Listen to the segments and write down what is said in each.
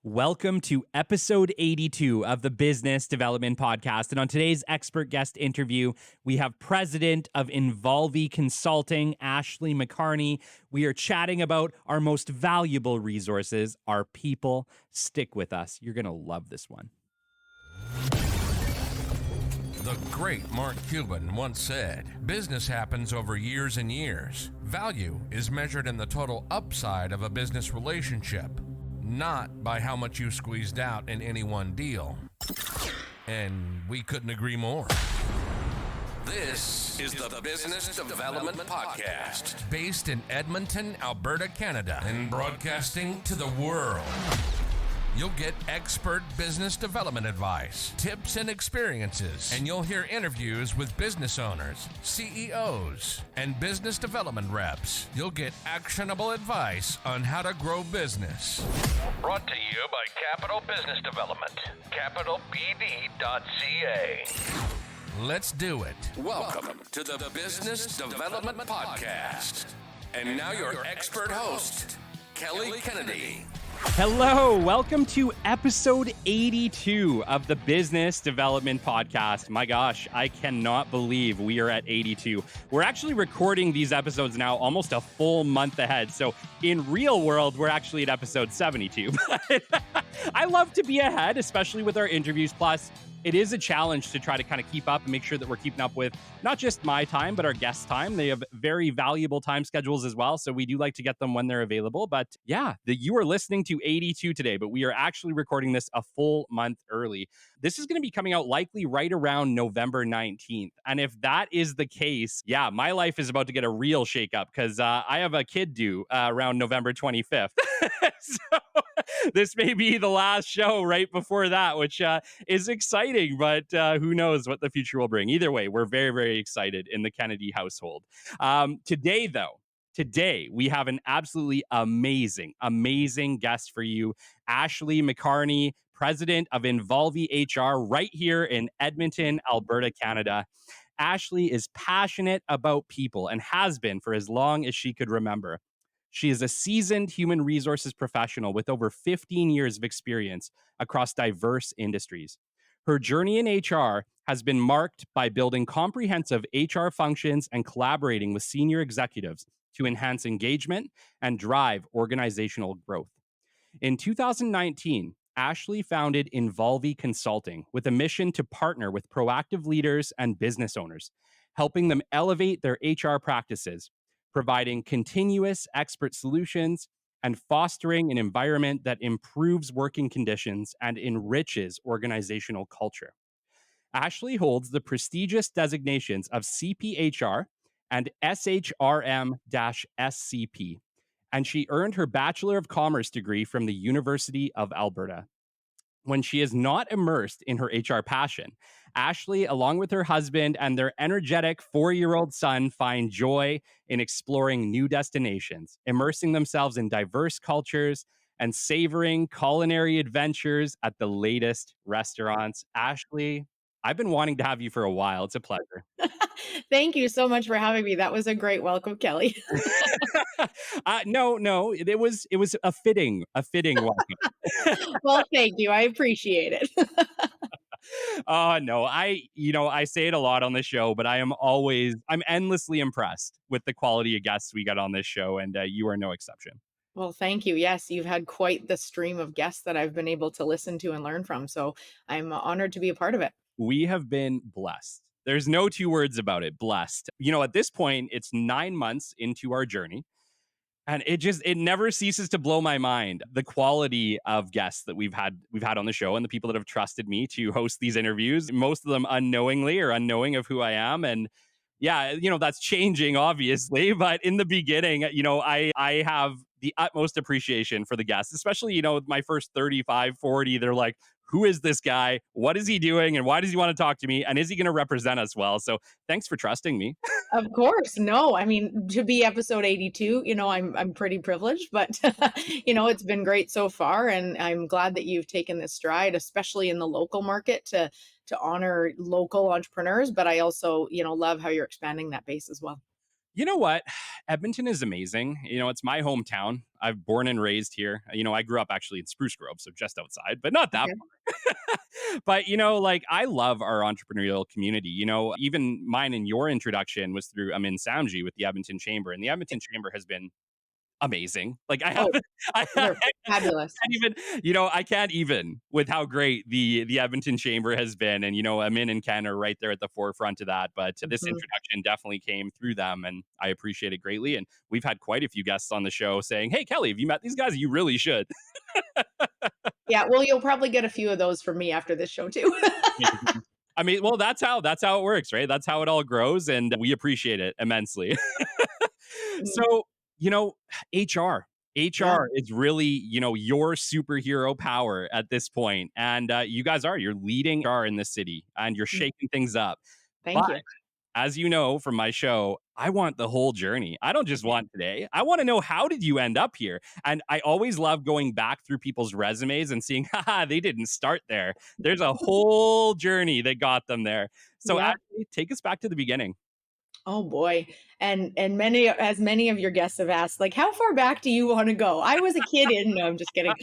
Welcome to episode 82 of the Business Development Podcast. And on today's expert guest interview, we have President of Involvi Consulting, Ashley McKarney. We are chatting about our most valuable resources, our people. Stick with us. You're going to love this one. The great Mark Cuban once said, "Business happens over years and years. Value is measured in the total upside of a business relationship, not by how much you squeezed out in any one deal." And we couldn't agree more. This is the Business Development Podcast, based in Edmonton, Alberta, Canada, and broadcasting to the world. You'll get expert business development advice, tips and experiences, and you'll hear interviews with business owners, CEOs, and business development reps. You'll get actionable advice on how to grow business. Brought to you by Capital Business Development, capitalbd.ca. Let's do it. Welcome to the Business Development Podcast. And now your expert host, Kelly Kennedy. Hello, welcome to episode 82 of the Business Development Podcast. My gosh, I cannot believe we are at 82. We're actually recording these episodes now almost a full month ahead. So in real world, we're actually at episode 72. But I love to be ahead, especially with our interviews. Plus, it is a challenge to try to kind of keep up and make sure that we're keeping up with not just my time, but our guests' time. They have very valuable time schedules as well. So we do like to get them when they're available. But yeah, you are listening to 82 today, but we are actually recording this a full month early. This is going to be coming out likely right around November 19th. And if that is the case, yeah, my life is about to get a real shakeup because I have a kid due around November 25th. So this may be the last show right before that, which is exciting, but who knows what the future will bring. Either way, we're very, very excited in the Kennedy household. Today, we have an absolutely amazing guest for you, Ashley McKarney, President of Involvi HR right here in Edmonton, Alberta, Canada. Ashley is passionate about people and has been for as long as she could remember. She is a seasoned human resources professional with over 15 years of experience across diverse industries. Her journey in HR has been marked by building comprehensive HR functions and collaborating with senior executives to enhance engagement and drive organizational growth. In 2019, Ashley founded Involvi Consulting with a mission to partner with proactive leaders and business owners, helping them elevate their HR practices, providing continuous expert solutions, and fostering an environment that improves working conditions and enriches organizational culture. Ashley holds the prestigious designations of CPHR and SHRM-SCP, and she earned her Bachelor of Commerce degree from the University of Alberta. When she is not immersed in her HR passion, Ashley, along with her husband and their energetic 4-year-old son, find joy in exploring new destinations, immersing themselves in diverse cultures, and savoring culinary adventures at the latest restaurants. Ashley, I've been wanting to have you for a while. It's a pleasure. Thank you so much for having me. That was a great welcome, Kelly. No, it was a fitting welcome. Well, thank you. I appreciate it. No, I say it a lot on the show, but I'm endlessly impressed with the quality of guests we got on this show, and you are no exception. Well, thank you. Yes, you've had quite the stream of guests that I've been able to listen to and learn from. So I'm honored to be a part of it. We have been blessed. There's no two words about it, blessed. At this point, it's 9 months into our journey. And it never ceases to blow my mind, the quality of guests that we've had on the show and the people that have trusted me to host these interviews, most of them unknowingly or unknowing of who I am. And yeah, that's changing, obviously. But in the beginning, I have the utmost appreciation for the guests, especially, my first 35, 40, they're like, who is this guy? What is he doing? And why does he want to talk to me? And is he going to represent us well? So thanks for trusting me. Of course. No, I mean, to be episode 82, I'm pretty privileged, but it's been great so far. And I'm glad that you've taken this stride, especially in the local market to honor local entrepreneurs. But I also, love how you're expanding that base as well. You know what? Edmonton is amazing. It's my hometown. I've born and raised here. I grew up actually in Spruce Grove, so just outside, but not that Okay. far. But like I love our entrepreneurial community. Even mine and your introduction was through I'm in Soundgy with the Edmonton Chamber, and the Edmonton Chamber has been amazing. Like I Oh, haven't, they're I fabulous. can't even, I can't even with how great the Edmonton Chamber has been, and Amin and Ken are right there at the forefront of that. But this Mhm. introduction definitely came through them, and I appreciate it greatly. And we've had quite a few guests on the show saying, "Hey, Kelly, have you met these guys? You really should." Yeah, well, you'll probably get a few of those from me after this show too. I mean, well, that's how it works, right? That's how it all grows, and we appreciate it immensely. Mhm. So, you know, HR. Yeah. HR is really, your superhero power at this point. And you guys you're leading HR in the city and you're Mm. shaking things up. Thank But you. as you know from my show, I want the whole journey. I don't just want today. I want to know, how did you end up here? And I always love going back through people's resumes and seeing, haha, they didn't start there. There's a whole journey that got them there. So Yeah. actually, take us back to the beginning. Oh boy. And many of your guests have asked, like, how far back do you want to go? I was a kid in, no, I'm just kidding.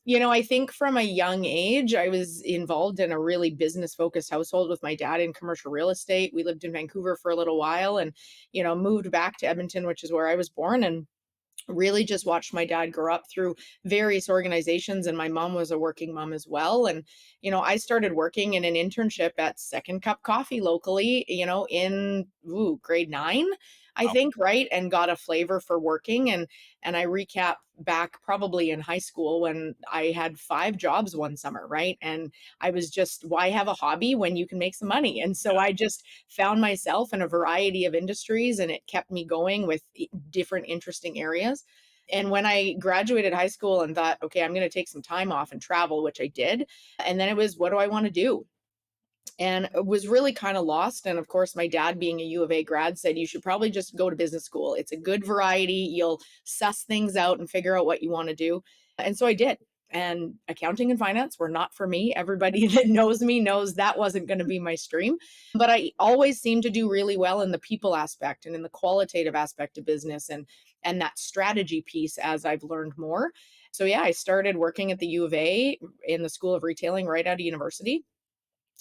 I think from a young age, I was involved in a really business focused household with my dad in commercial real estate. We lived in Vancouver for a little while and, moved back to Edmonton, which is where I was born. And really just watched my dad grow up through various organizations, and my mom was a working mom as well. And I started working in an internship at Second Cup Coffee locally, in grade 9, I think, right, and got a flavor for working. And I recap back probably in high school when I had 5 jobs one summer, right? And I was just, why have a hobby when you can make some money? And so I just found myself in a variety of industries, and it kept me going with different interesting areas. And when I graduated high school and thought, okay, I'm going to take some time off and travel, which I did. And then it was, what do I want to do? And was really kind of lost. And of course, my dad, being a U of A grad, said, you should probably just go to business school. It's a good variety. You'll suss things out and figure out what you want to do. And so I did. And accounting and finance were not for me. Everybody that knows me knows that wasn't going to be my stream. But I always seemed to do really well in the people aspect and in the qualitative aspect of business, and that strategy piece as I've learned more. So yeah, I started working at the U of A in the School of Retailing right out of university,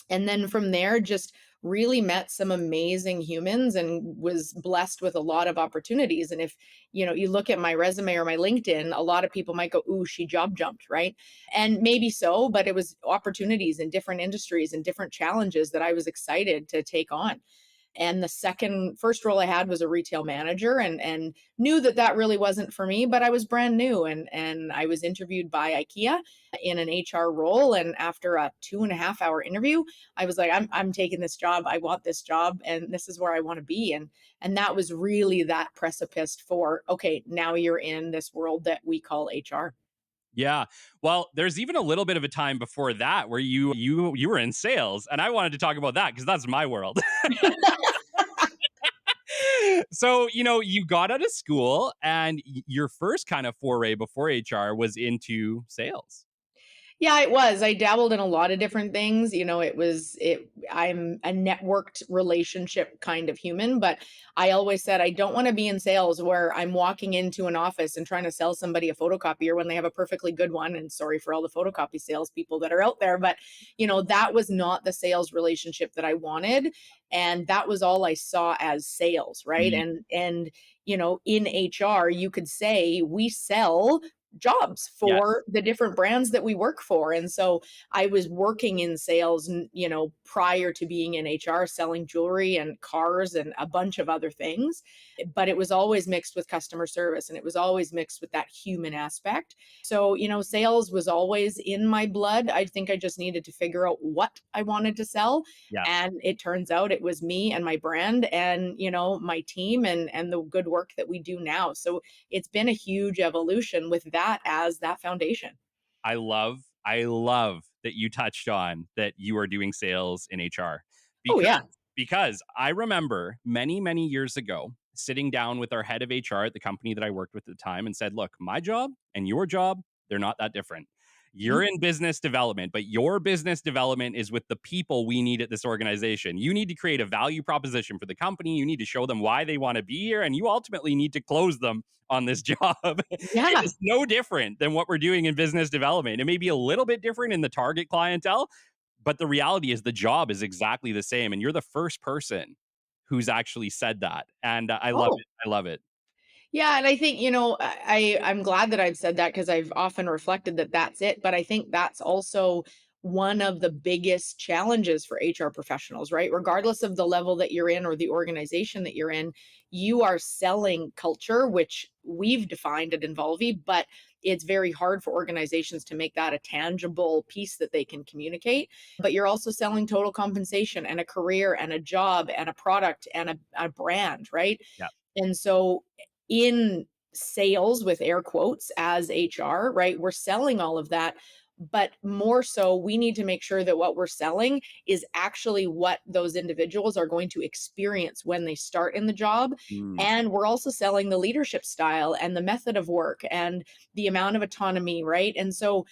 and then from there just really met some amazing humans and was blessed with a lot of opportunities. And if you look at my resume or my LinkedIn, a lot of people might go, ooh, she job jumped, right? And maybe so, but it was opportunities in different industries and different challenges that I was excited to take on. And first role I had was a retail manager, and knew that that really wasn't for me, but I was brand new, and I was interviewed by IKEA in an HR role. And after a 2.5 hour interview, I was like, I'm taking this job. I want this job, and this is where I want to be. And that was really that precipice for, okay, now you're in this world that we call HR. Yeah. Well, there's even a little bit of a time before that where you were in sales, and I wanted to talk about that because that's my world. So, you got out of school and your first kind of foray before HR was into sales. Yeah, it was. I dabbled in a lot of different things. I'm a networked relationship kind of human, but I always said I don't want to be in sales where I'm walking into an office and trying to sell somebody a photocopier when they have a perfectly good one. And sorry for all the photocopy salespeople that are out there, but that was not the sales relationship that I wanted. And that was all I saw as sales, right? Mm, And in HR, you could say we sell jobs yes. for the different brands that we work for. And so I was working in sales, prior to being in HR, selling jewelry and cars and a bunch of other things. But it was always mixed with customer service, and it was always mixed with that human aspect. So, sales was always in my blood. I think I just needed to figure out what I wanted to sell. Yes. And it turns out it was me and my brand and, my team and the good work that we do now. So it's been a huge evolution with that as that foundation. I love that you touched on that you are doing sales in HR, Oh because yeah. I remember many, many years ago sitting down with our head of HR at the company that I worked with at the time and said, "Look, my job and your job, they're not that different." You're in business development, but your business development is with the people we need at this organization. You need to create a value proposition for the company. You need to show them why they want to be here, and you ultimately need to close them on this job. It Yeah. is no different than what we're doing in business development. It may be a little bit different in the target clientele, but the reality is the job is exactly the same. And you're the first person who's actually said that. And I love Oh, it. I love it. yeah, and I think, I'm glad that I've said that because I've often reflected that that's it, but I think that's also one of the biggest challenges for HR professionals, right? Regardless of the level that you're in or the organization that you're in, you are selling culture, which we've defined at Involvi, but it's very hard for organizations to make that a tangible piece that they can communicate. But you're also selling total compensation and a career and a job and a product and a brand, right? Yeah. And so in sales with air quotes as HR, right? We're selling all of that. But more so, we need to make sure that what we're selling is actually what those individuals are going to experience when they start in the job. Mm. And we're also selling the leadership style and the method of work and the amount of autonomy, right? And so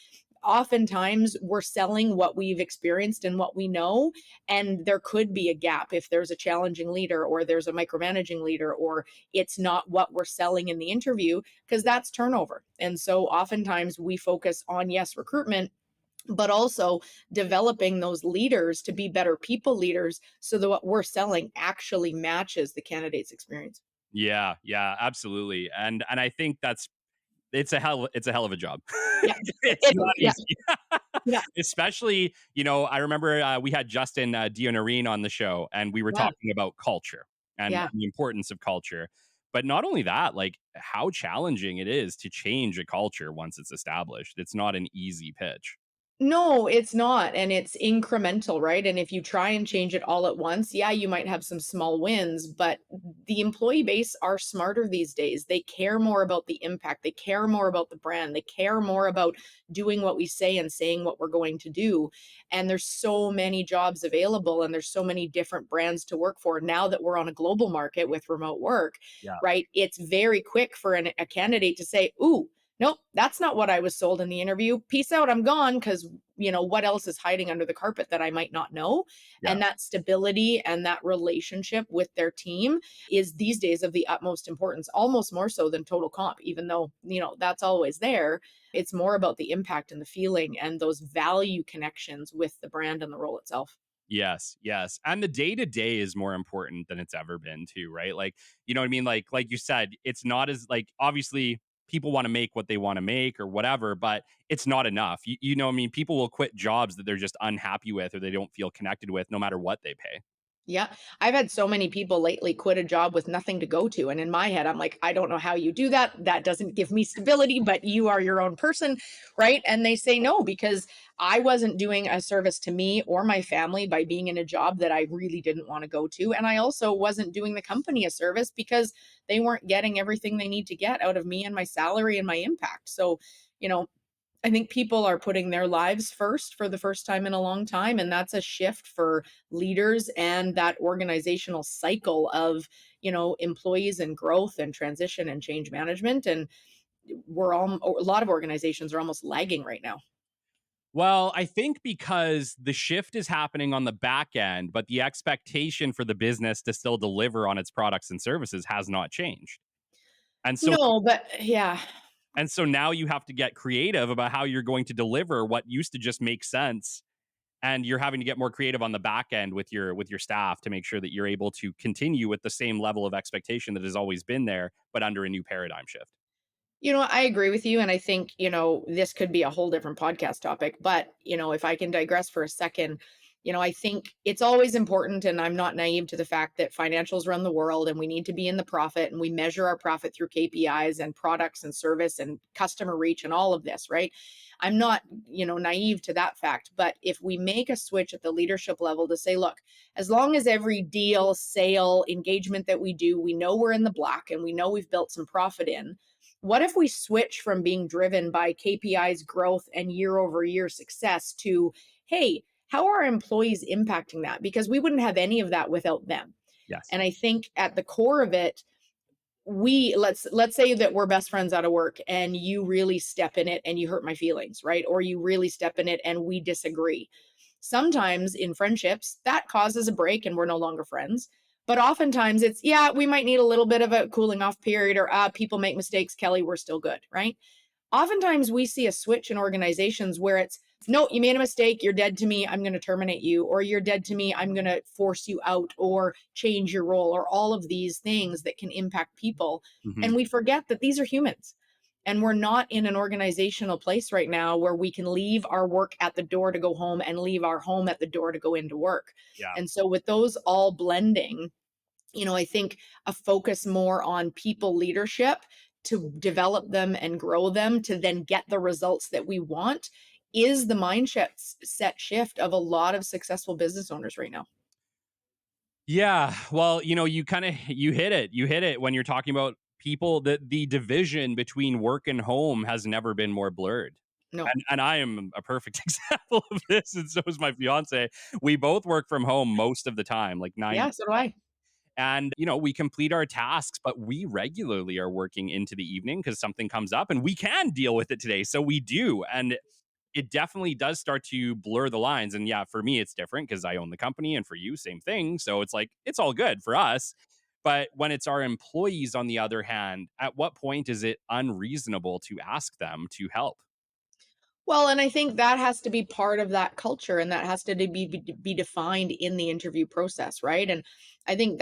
oftentimes we're selling what we've experienced and what we know, and there could be a gap if there's a challenging leader or there's a micromanaging leader or it's not what we're selling in the interview, because that's turnover. And so oftentimes we focus on, yes, recruitment, but also developing those leaders to be better people leaders so that what we're selling actually matches the candidate's experience. Yeah, yeah, absolutely. And I think that's it's a hell of a job. Yeah. It's not Yeah. easy. Yeah. Especially, I remember we had Justin Dionorine on the show, and we were Yeah. talking about culture and Yeah. the importance of culture. But not only that, like how challenging it is to change a culture once it's established. It's not an easy pitch. No, it's not, and it's incremental, right? And if you try and change it all at once, yeah, you might have some small wins, but the employee base are smarter these days. They care more about the impact, they care more about the brand, they care more about doing what we say and saying what we're going to do. And there's so many jobs available and there's so many different brands to work for now that we're on a global market with remote work, Yeah. right? It's very quick for a candidate to say, "Ooh, nope, that's not what I was sold in the interview. Peace out, I'm gone," because what else is hiding under the carpet that I might not know? Yeah. And that stability and that relationship with their team is these days of the utmost importance, almost more so than total comp, even though, that's always there. It's more about the impact and the feeling and those value connections with the brand and the role itself. Yes, yes. And the day to day is more important than it's ever been too, right? Like, you know what I mean? Like you said, it's not as like obviously people want to make what they want to make or whatever, but it's not enough. You know what I mean? People will quit jobs that they're just unhappy with or they don't feel connected with no matter what they pay. Yeah. I've had so many people lately quit a job with nothing to go to. And in my head, I'm like, I don't know how you do that. That doesn't give me stability, but you are your own person. Right. And they say no, because I wasn't doing a service to me or my family by being in a job that I really didn't want to go to. And I also wasn't doing the company a service because they weren't getting everything they need to get out of me and my salary and my impact. So, you know, I think people are putting their lives first for the first time in a long time, and that's a shift for leaders and that organizational cycle of, employees and growth and transition and change management. And a lot of organizations are almost lagging right now. Well, I think because the shift is happening on the back end, but the expectation for the business to still deliver on its products and services has not changed. And so No, but yeah. And so now you have to get creative about how you're going to deliver what used to just make sense. And you're having to get more creative on the back end with your staff to make sure that you're able to continue with the same level of expectation that has always been there, but under a new paradigm shift. I agree with you. And I think, this could be a whole different podcast topic. But, if I can digress for a second, I think it's always important. And I'm not naive to the fact that financials run the world and we need to be in the profit and we measure our profit through KPIs and products and service and customer reach and all of this, right? I'm not, naive to that fact. But if we make a switch at the leadership level to say, look, as long as every deal, sale, engagement that we do, we know we're in the black and we know we've built some profit in, what if we switch from being driven by KPIs, growth, and year over year success to, hey, how are our employees impacting that? Because we wouldn't have any of that without them. Yes. And I think at the core of it, let's say that we're best friends out of work and you really step in it and you hurt my feelings, right? Or you really step in it and we disagree. Sometimes in friendships, that causes a break and we're no longer friends. But oftentimes it's, yeah, we might need a little bit of a cooling off period, or people make mistakes, Kelly, we're still good, right? Oftentimes we see a switch in organizations where it's, no, you made a mistake, you're dead to me, I'm going to terminate you, or you're dead to me, I'm going to force you out or change your role, or all of these things that can impact people. Mhm. And we forget that these are humans. And we're not in an organizational place right now where we can leave our work at the door to go home and leave our home at the door to go into work. Yeah. And so with those all blending, I think a focus more on people leadership to develop them and grow them to then get the results that we want is the mindset set shift of a lot of successful business owners right now. Yeah. Well, you kind of you hit it. You hit it when you're talking about people that the division between work and home has never been more blurred. No. And I am a perfect example of this, and so is my fiance. We both work from home most of the time, like Yeah, 90. so do I. And we complete our tasks, but we regularly are working into the evening because something comes up and we can deal with it today. So we do. And it definitely does start to blur the lines. And yeah, for me, it's different because I own the company, and for you, same thing. So it's like, it's all good for us. But when it's our employees, on the other hand, at what point is it unreasonable to ask them to help? Well, and I think that has to be part of that culture, and that has to be defined in the interview process, right? And I think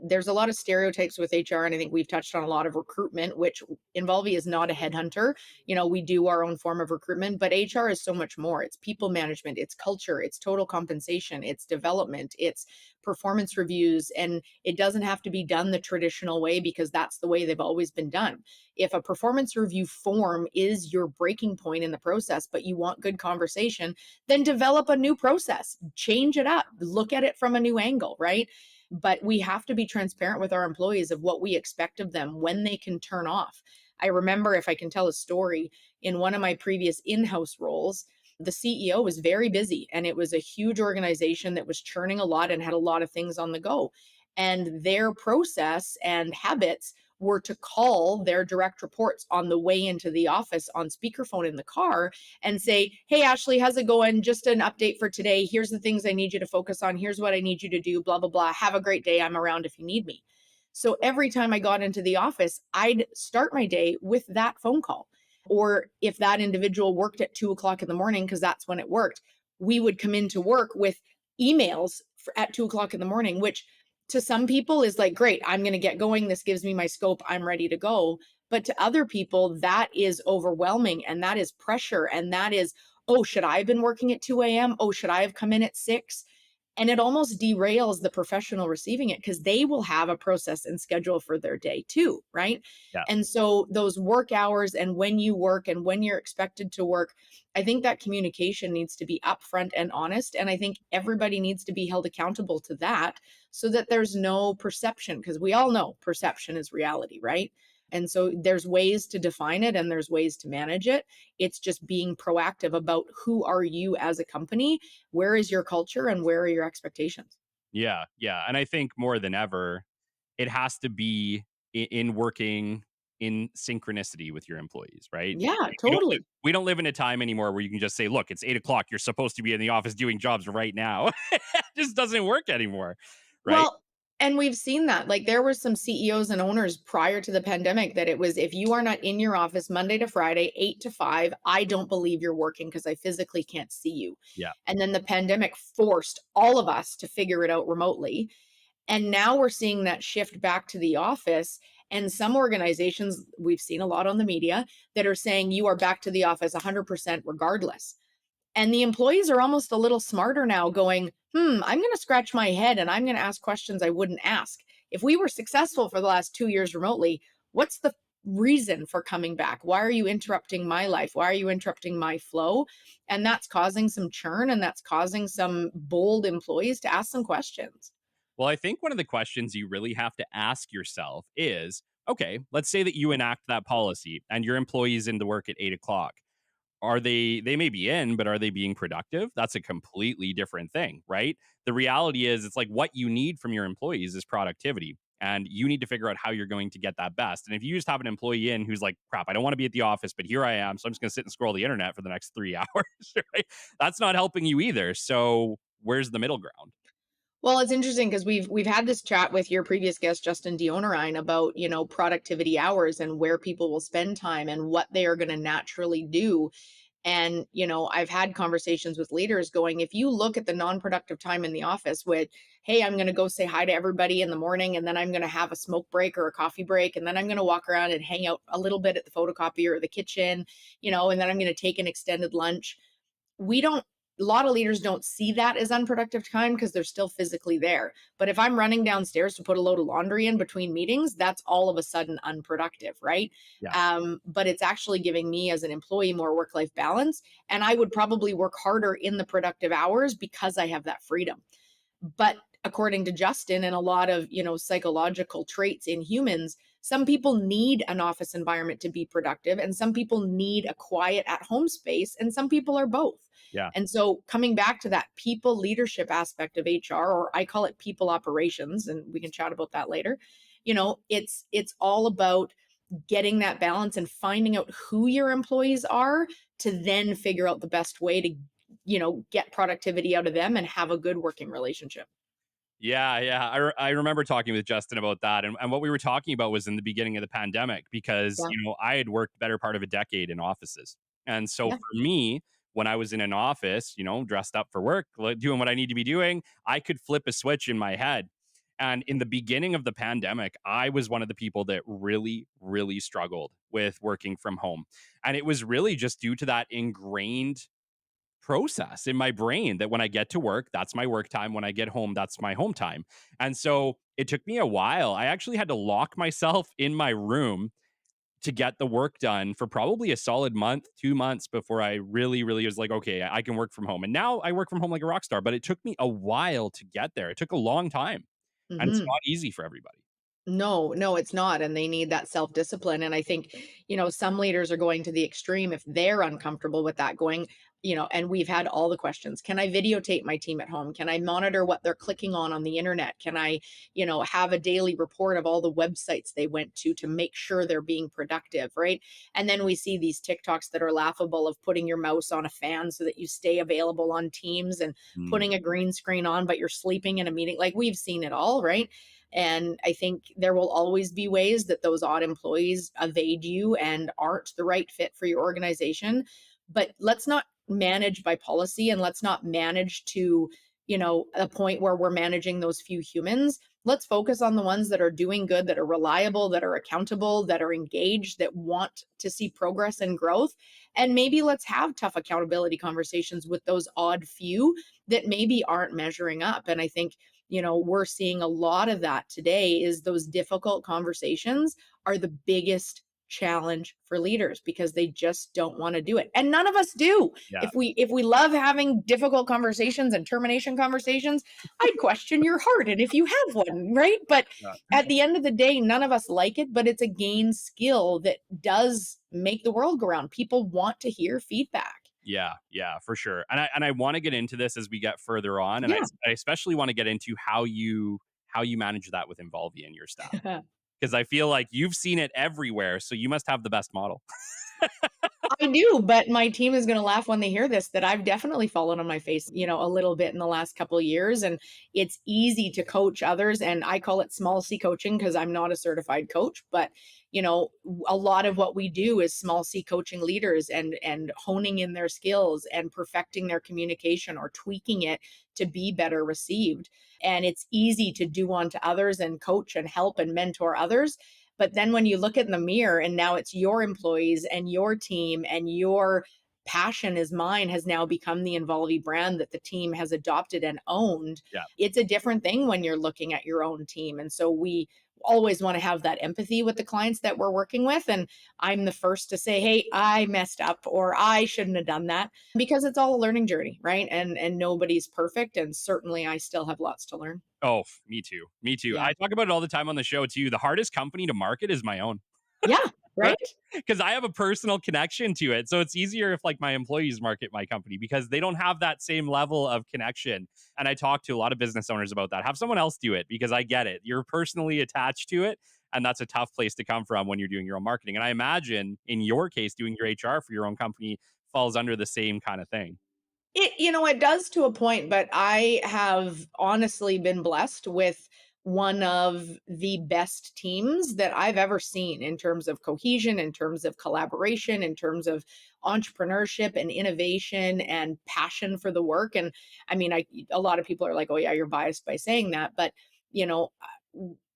there's a lot of stereotypes with HR, and I think we've touched on a lot of recruitment, which Involvi is not a headhunter. We do our own form of recruitment, but HR is so much more. It's people management, it's culture, it's total compensation, it's development, it's performance reviews, and it doesn't have to be done the traditional way because that's the way they've always been done. If a performance review form is your breaking point in the process, but you want good conversation, then develop a new process, change it up, look at it from a new angle, right? But we have to be transparent with our employees of what we expect of them, when they can turn off. I remember, if I can tell a story, in one of my previous in house roles, the CEO was very busy and it was a huge organization that was churning a lot and had a lot of things on the go. And their process and habits were to call their direct reports on the way into the office on speakerphone in the car and say, "Hey, Ashley, how's it going? Just an update for today. Here's the things I need you to focus on. Here's what I need you to do, blah, blah, blah. Have a great day. I'm around if you need me." So every time I got into the office, I'd start my day with that phone call. Or if that individual worked at 2 o'clock in the morning, because that's when it worked, we would come into work with emails at 2 o'clock in the morning, which to some people is like, great, I'm going to get going. This gives me my scope. I'm ready to go. But to other people, that is overwhelming and that is pressure. And that is, oh, should I have been working at 2 a.m.? Oh, should I have come in at 6? And it almost derails the professional receiving it because they will have a process and schedule for their day too, right? Yeah. And so those work hours and when you work and when you're expected to work, I think that communication needs to be upfront and honest. And I think everybody needs to be held accountable to that so that there's no perception, because we all know perception is reality, right? And so there's ways to define it and there's ways to manage it. It's just being proactive about, who are you as a company? Where is your culture and where are your expectations? Yeah. Yeah. And I think more than ever, it has to be in working in synchronicity with your employees, right? Yeah, We don't live, totally. we don't live in a time anymore where you can just say, look, it's 8 o'clock. You're supposed to be in the office doing jobs right now. It just doesn't work anymore. Right. Well, and we've seen that. Like, there were some CEOs and owners prior to the pandemic that it was, if you are not in your office Monday to Friday, 8 to 5, I don't believe you're working because I physically can't see you. Yeah. And then the pandemic forced all of us to figure it out remotely. And now we're seeing that shift back to the office. And some organizations, we've seen a lot on the media, that are saying you are back to the office 100% regardless. And the employees are almost a little smarter now, going, I'm going to scratch my head and I'm going to ask questions I wouldn't ask. If we were successful for the last 2 years remotely, what's the reason for coming back? Why are you interrupting my life? Why are you interrupting my flow? And that's causing some churn and that's causing some bold employees to ask some questions. Well, I think one of the questions you really have to ask yourself is, okay, let's say that you enact that policy and your employees into work at 8 o'clock. Are they may be in, but are they being productive? That's a completely different thing, right? The reality is, it's like, what you need from your employees is productivity. And you need to figure out how you're going to get that best. And if you just have an employee in who's like, crap, I don't want to be at the office, but here I am. So I'm just going to sit and scroll the internet for the next 3 hours, right? That's not helping you either. So where's the middle ground? Well, it's interesting because we've had this chat with your previous guest, Justin Dionerine, about, productivity hours and where people will spend time and what they are going to naturally do. And, I've had conversations with leaders going, if you look at the non-productive time in the office with, hey, I'm going to go say hi to everybody in the morning, and then I'm going to have a smoke break or a coffee break, and then I'm going to walk around and hang out a little bit at the photocopier or the kitchen, and then I'm going to take an extended lunch. We don't A lot of leaders don't see that as unproductive time because they're still physically there. But if I'm running downstairs to put a load of laundry in between meetings, that's all of a sudden unproductive, right? Yeah. But it's actually giving me as an employee more work-life balance. And I would probably work harder in the productive hours because I have that freedom. But according to Justin and a lot of, psychological traits in humans, some people need an office environment to be productive, and some people need a quiet at home space, and some people are both. Yeah. And so coming back to that people leadership aspect of HR, or I call it people operations, and we can chat about that later. It's all about getting that balance and finding out who your employees are to then figure out the best way to, get productivity out of them and have a good working relationship. Yeah, yeah. I remember talking with Justin about that. And what we were talking about was in the beginning of the pandemic, because, Yeah. I had worked better part of a decade in offices. And so Yeah. for me, when I was in an office, dressed up for work, doing what I need to be doing, I could flip a switch in my head. And in the beginning of the pandemic, I was one of the people that really, really struggled with working from home. And it was really just due to that ingrained process in my brain that when I get to work, that's my work time. When I get home, that's my home time. And so it took me a while. I actually had to lock myself in my room to get the work done for probably a solid month, 2 months before I really, really was like, okay, I can work from home. And now I work from home like a rock star, but it took me a while to get there. It took a long time, and it's Hmm. not easy for everybody. No, no, it's not. And they need that self discipline. And I think, some leaders are going to the extreme if they're uncomfortable with that going, and we've had all the questions. Can I videotape my team at home? Can I monitor what they're clicking on the internet? Can I, have a daily report of all the websites they went to make sure they're being productive, right? And then we see these TikToks that are laughable of putting your mouse on a fan so that you stay available on Teams, and Mm, putting a green screen on, but you're sleeping in a meeting. Like, we've seen it all, right? And I think there will always be ways that those odd employees evade you and aren't the right fit for your organization. But let's not manage by policy, and let's not manage to, a point where we're managing those few humans. Let's focus on the ones that are doing good, that are reliable, that are accountable, that are engaged, that want to see progress and growth. And maybe let's have tough accountability conversations with those odd few that maybe aren't measuring up. And I think, we're seeing a lot of that today. Is those difficult conversations are the biggest challenge for leaders because they just don't want to do it, and none of us do. yeah. If we love having difficult conversations and termination conversations, I'd question your heart and if you have one, right? But Yeah. at the end of the day, none of us like it, but it's a gained skill that does make the world go round. People want to hear feedback. Yeah, yeah, for sure. And I want to get into this as we get further on, and Yeah. I especially want to get into how you manage that with Involvi and your staff, because I feel like you've seen it everywhere, so you must have the best model. I do, but my team is going to laugh when they hear this, that I've definitely fallen on my face, a little bit in the last couple of years. And it's easy to coach others. And I call it small C coaching because I'm not a certified coach. But, a lot of what we do is small C coaching leaders and honing in their skills and perfecting their communication or tweaking it to be better received. And it's easy to do unto others and coach and help and mentor others. But then when you look in the mirror and now it's your employees and your team, and your passion is mine has now become the Involvi brand that the team has adopted and owned. Yeah. It's a different thing when you're looking at your own team. And so we always want to have that empathy with the clients that we're working with. And I'm the first to say, hey, I messed up, or I shouldn't have done that, because it's all a learning journey, right? And nobody's perfect. And certainly I still have lots to learn. Oh, me too. Me too. Yeah. I talk about it all the time on the show too. The hardest company to market is my own. Yeah. Right? right? Because I have a personal connection to it. So it's easier if like my employees market my company because they don't have that same level of connection. And I talk to a lot of business owners about that. Have someone else do it because I get it. You're personally attached to it. And that's a tough place to come from when you're doing your own marketing. And I imagine in your case, doing your HR for your own company falls under the same kind of thing. It does to a point, but I have honestly been blessed with one of the best teams that I've ever seen in terms of cohesion, in terms of collaboration, in terms of entrepreneurship and innovation and passion for the work. And I mean, a lot of people are like, "Oh yeah, you're biased by saying that," but you know,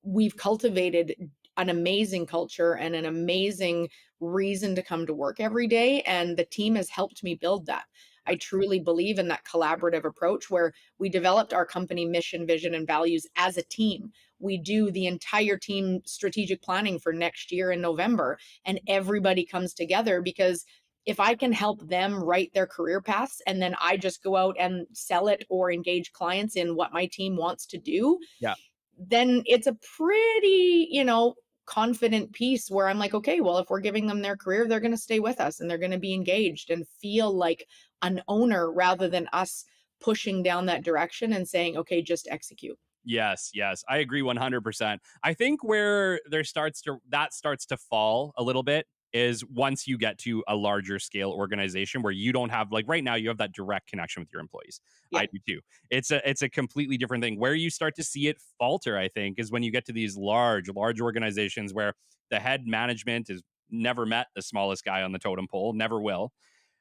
we've cultivated an amazing culture and an amazing reason to come to work every day, and the team has helped me build that. I truly believe in that collaborative approach where we developed our company mission, vision, and values as a team. We do the entire team strategic planning for next year in November, and everybody comes together because if I can help them write their career paths and then I just go out and sell it or engage clients in what my team wants to do, Yeah. then it's a pretty, confident piece where I'm like, okay, well, if we're giving them their career, they're going to stay with us and they're going to be engaged and feel like an owner rather than us pushing down that direction and saying, okay, just execute. Yes, yes. I agree 100%. I think where that starts to fall a little bit is once you get to a larger scale organization where you don't have like right now you have that direct connection with your employees. Yeah. I do too. It's a completely different thing. Where you start to see it falter, I think, is when you get to these large organizations where the head management is never met the smallest guy on the totem pole, never will.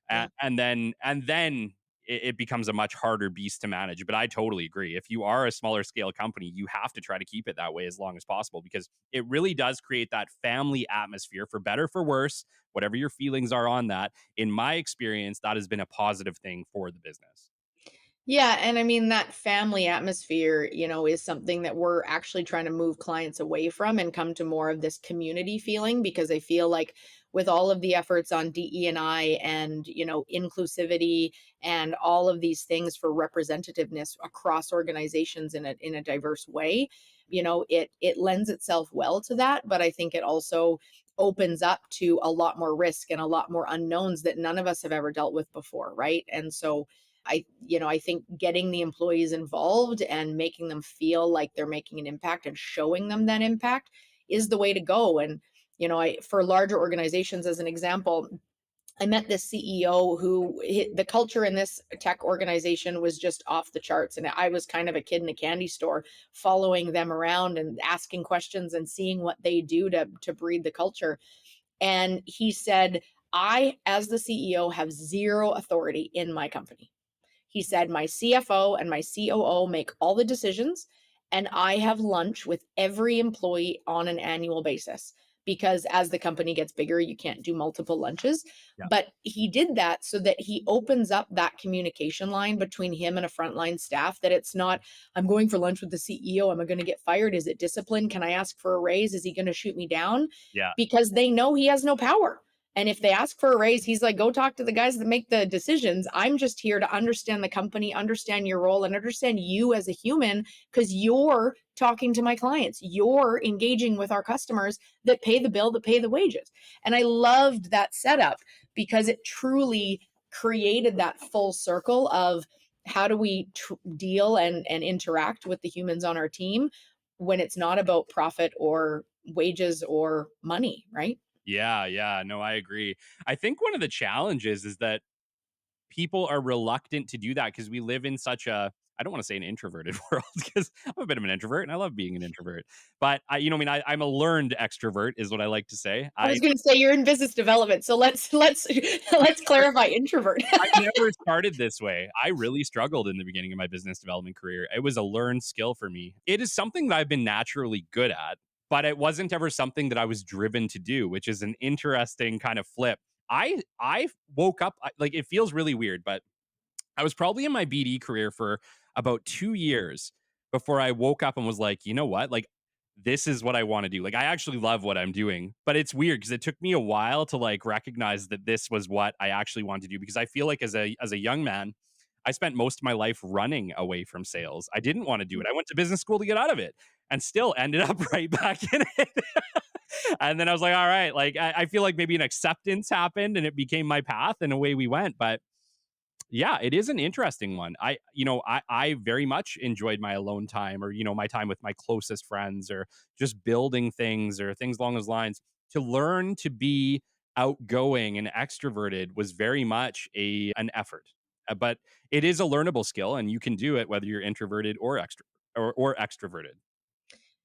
Yeah. And then it becomes a much harder beast to manage. But I totally agree. If you are a smaller scale company, you have to try to keep it that way as long as possible because it really does create that family atmosphere for better, for worse, whatever your feelings are on that. In my experience, that has been a positive thing for the business. Yeah, and I mean that family atmosphere, is something that we're actually trying to move clients away from and come to more of this community feeling because I feel like with all of the efforts on DE&I and, inclusivity and all of these things for representativeness across organizations in a diverse way, it lends itself well to that, but I think it also opens up to a lot more risk and a lot more unknowns that none of us have ever dealt with before, right? And so I think getting the employees involved and making them feel like they're making an impact and showing them that impact is the way to go. And, for larger organizations, as an example, I met this CEO who the culture in this tech organization was just off the charts. And I was kind of a kid in a candy store following them around and asking questions and seeing what they do to breed the culture. And he said, I, as the CEO, have zero authority in my company. He said, my CFO and my COO make all the decisions, and I have lunch with every employee on an annual basis because as the company gets bigger, you can't do multiple lunches. Yeah. But he did that so that he opens up that communication line between him and a frontline staff that it's not, I'm going for lunch with the CEO. Am I going to get fired? Is it discipline? Can I ask for a raise? Is he going to shoot me down? Yeah. Because they know he has no power. And if they ask for a raise, he's like, go talk to the guys that make the decisions. I'm just here to understand the company, understand your role, and understand you as a human because you're talking to my clients. You're engaging with our customers that pay the bill, that pay the wages. And I loved that setup because it truly created that full circle of how do we deal and interact with the humans on our team when it's not about profit or wages or money, right? Yeah, yeah. No, I agree. I think one of the challenges is that people are reluctant to do that because we live in such a I don't want to say an introverted world because I'm a bit of an introvert and I love being an introvert. But I'm a learned extrovert is what I like to say. I was going to say you're in business development, so let's clarify introvert. I never started this way. I really struggled in the beginning of my business development career. It was a learned skill for me. It is something that I've been naturally good at, but it wasn't ever something that I was driven to do, which is an interesting kind of flip. I woke up like it feels really weird, but I was probably in my BD career for about 2 years before I woke up and was like, "You know what? Like this is what I want to do." Like I actually love what I'm doing, but it's weird because it took me a while to like recognize that this was what I actually wanted to do because I feel like as a young man, I spent most of my life running away from sales. I didn't want to do it. I went to business school to get out of it. and still ended up right back in it. And then I was like, all right, like I feel like maybe an acceptance happened and it became my path and away we went. But yeah, it is an interesting one. I very much enjoyed my alone time, or, my time with my closest friends, or just building things or things along those lines. To learn to be outgoing and extroverted was very much an effort. But it is a learnable skill and you can do it whether you're introverted or or extroverted.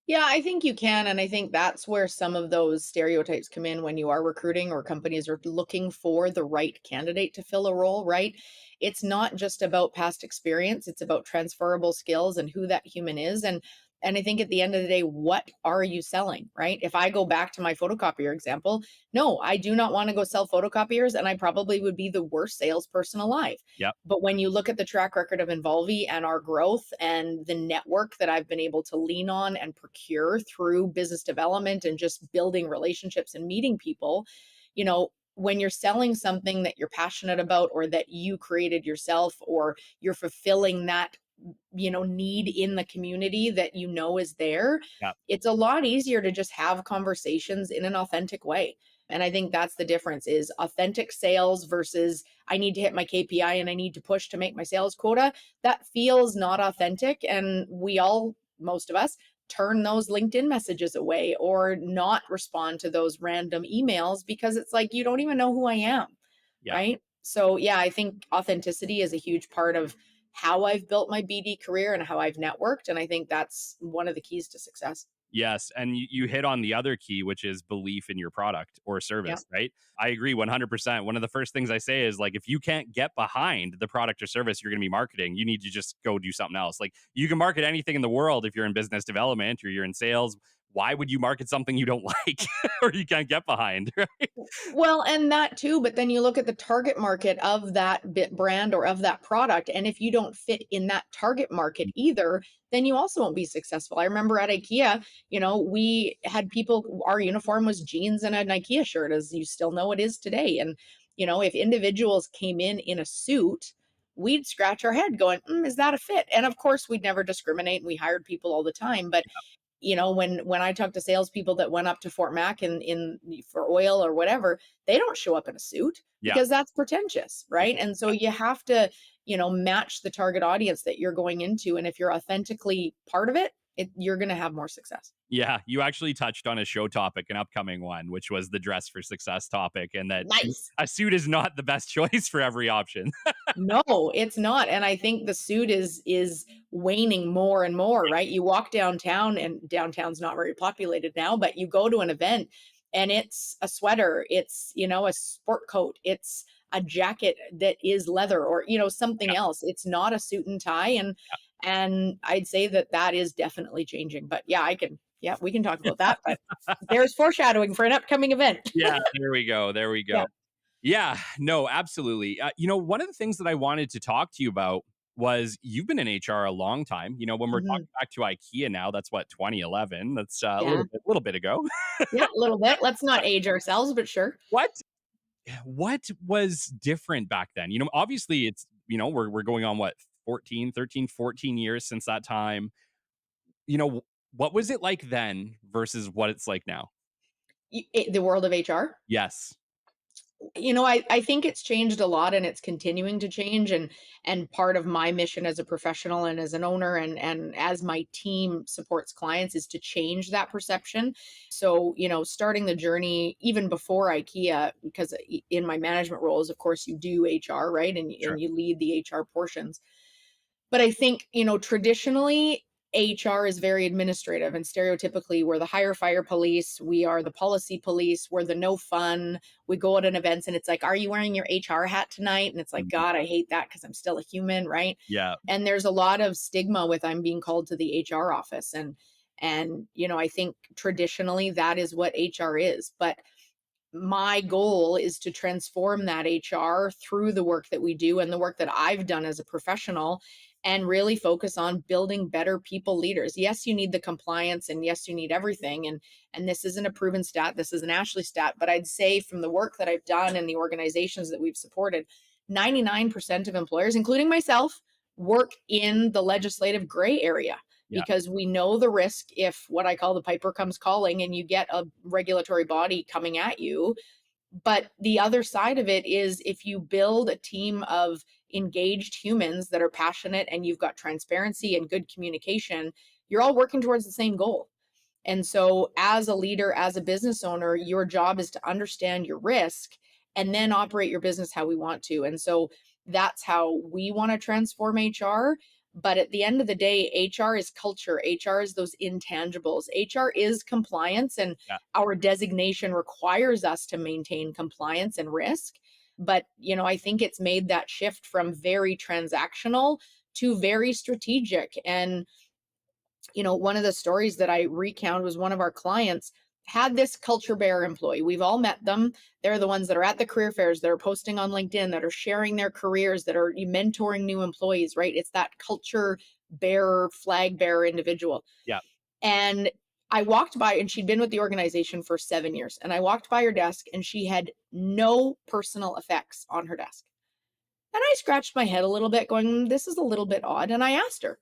Yeah, I think you can. And I think that's where some of those stereotypes come in when you are recruiting or companies are looking for the right candidate to fill a role, right? It's not just about past experience, it's about transferable skills and who that human is. And I think at the end of the day, what are you selling, right? If I go back to my photocopier example, no, I do not want to go sell photocopiers, and I probably would be the worst salesperson alive. Yep. But when you look at the track record of Involvi and our growth and the network that I've been able to lean on and procure through business development and just building relationships and meeting people, when you're selling something that you're passionate about or that you created yourself, or you're fulfilling that need in the community that is there, Yep. it's a lot easier to just have conversations in an authentic way. And I think that's the difference, is authentic sales versus I need to hit my KPI and I need to push to make my sales quota. That feels not authentic. And most of us, turn those LinkedIn messages away or not respond to those random emails because it's like, you don't even know who I am. Yeah. Right. So, yeah, I think authenticity is a huge part of how I've built my BD career and how I've networked. And I think that's one of the keys to success. Yes, and you hit on the other key, which is belief in your product or Yeah. service, right? I agree 100%. One of the first things I say is, like, if you can't get behind the product or service you're going to be marketing, you need to just go do something else. Like, you can market anything in the world if you're in business development or you're in sales. Why would you market something you don't like or you can't get behind? Right? Well, and that too, but then you look at the target market of that brand or of that product. And if you don't fit in that target market either, then you also won't be successful. I remember at IKEA, we had people, our uniform was jeans and an IKEA shirt, as you still know it is today. And, if individuals came in a suit, we'd scratch our head going, is that a fit? And of course, we'd never discriminate. And we hired people all the time. But when I talk to salespeople that went up to Fort Mac in for oil or whatever, they don't show up in a suit Yeah. because that's pretentious, right? And so you have to, match the target audience that you're going into, and if you're authentically part of it, you're going to have more success. Yeah, you actually touched on a show topic, an upcoming one, which was the dress for success topic, and that Nice. a suit is not the best choice for every option. No, it's not. And I think the suit is waning more and more, right? You walk downtown, and downtown's not very populated now, but you go to an event and it's a sweater, it's, a sport coat, it's a jacket that is leather, or, something else. It's not a suit and tie. And I'd say that is definitely changing. But yeah, we can talk about that. But there's foreshadowing for an upcoming event. Yeah, there we go. There we Yeah. go. Yeah, no, absolutely. One of the things that I wanted to talk to you about was you've been in HR a long time. When we're talking Mhm. back to IKEA now, that's what, 2011. That's a Yeah. little bit ago. Yeah, a little bit. Let's not age ourselves, but sure. What was different back then? Obviously it's, we're going on what, 14 years since that time. What was it like then versus what it's like now? The world of HR. Yes. I think it's changed a lot, and it's continuing to change. And part of my mission as a professional and as an owner and as my team supports clients is to change that perception. So, starting the journey even before IKEA, because in my management roles, of course, you do HR, right? And, Sure. and you lead the HR portions. But I think, traditionally, HR is very administrative, and stereotypically we're the hire fire police, we are the policy police, we're the no fun. We go out on events and it's like, are you wearing your HR hat tonight? And it's like, Mhm. God, I hate that because I'm still a human, right? Yeah. And there's a lot of stigma with I'm being called to the HR office. And I think traditionally that is what HR is. But my goal is to transform that HR through the work that we do and the work that I've done as a professional, and really focus on building better people leaders. Yes, you need the compliance, and yes, you need everything. And this isn't a proven stat, this is an Ashley stat, but I'd say from the work that I've done and the organizations that we've supported, 99% of employers, including myself, work in the legislative gray area. Yeah. because we know the risk if what I call the piper comes calling and you get a regulatory body coming at you. But the other side of it is if you build a team of engaged humans that are passionate and you've got transparency and good communication, you're all working towards the same goal. And so, as a leader, as a business owner, your job is to understand your risk and then operate your business how we want to. And so, that's how we want to transform HR. But at the end of the day, HR is culture, HR is those intangibles, HR is compliance, and Yeah. our designation requires us to maintain compliance and risk. But, I think it's made that shift from very transactional to very strategic. And one of the stories that I recount was one of our clients had this culture bearer employee. We've all met them. They're the ones that are at the career fairs, that are posting on LinkedIn, that are sharing their careers, that are mentoring new employees, right? It's that culture bearer, flag bearer individual. Yeah. And I walked by, and she'd been with the organization for 7 years. And I walked by her desk and she had no personal effects on her desk. And I scratched my head a little bit going, this is a little bit odd. And I asked her,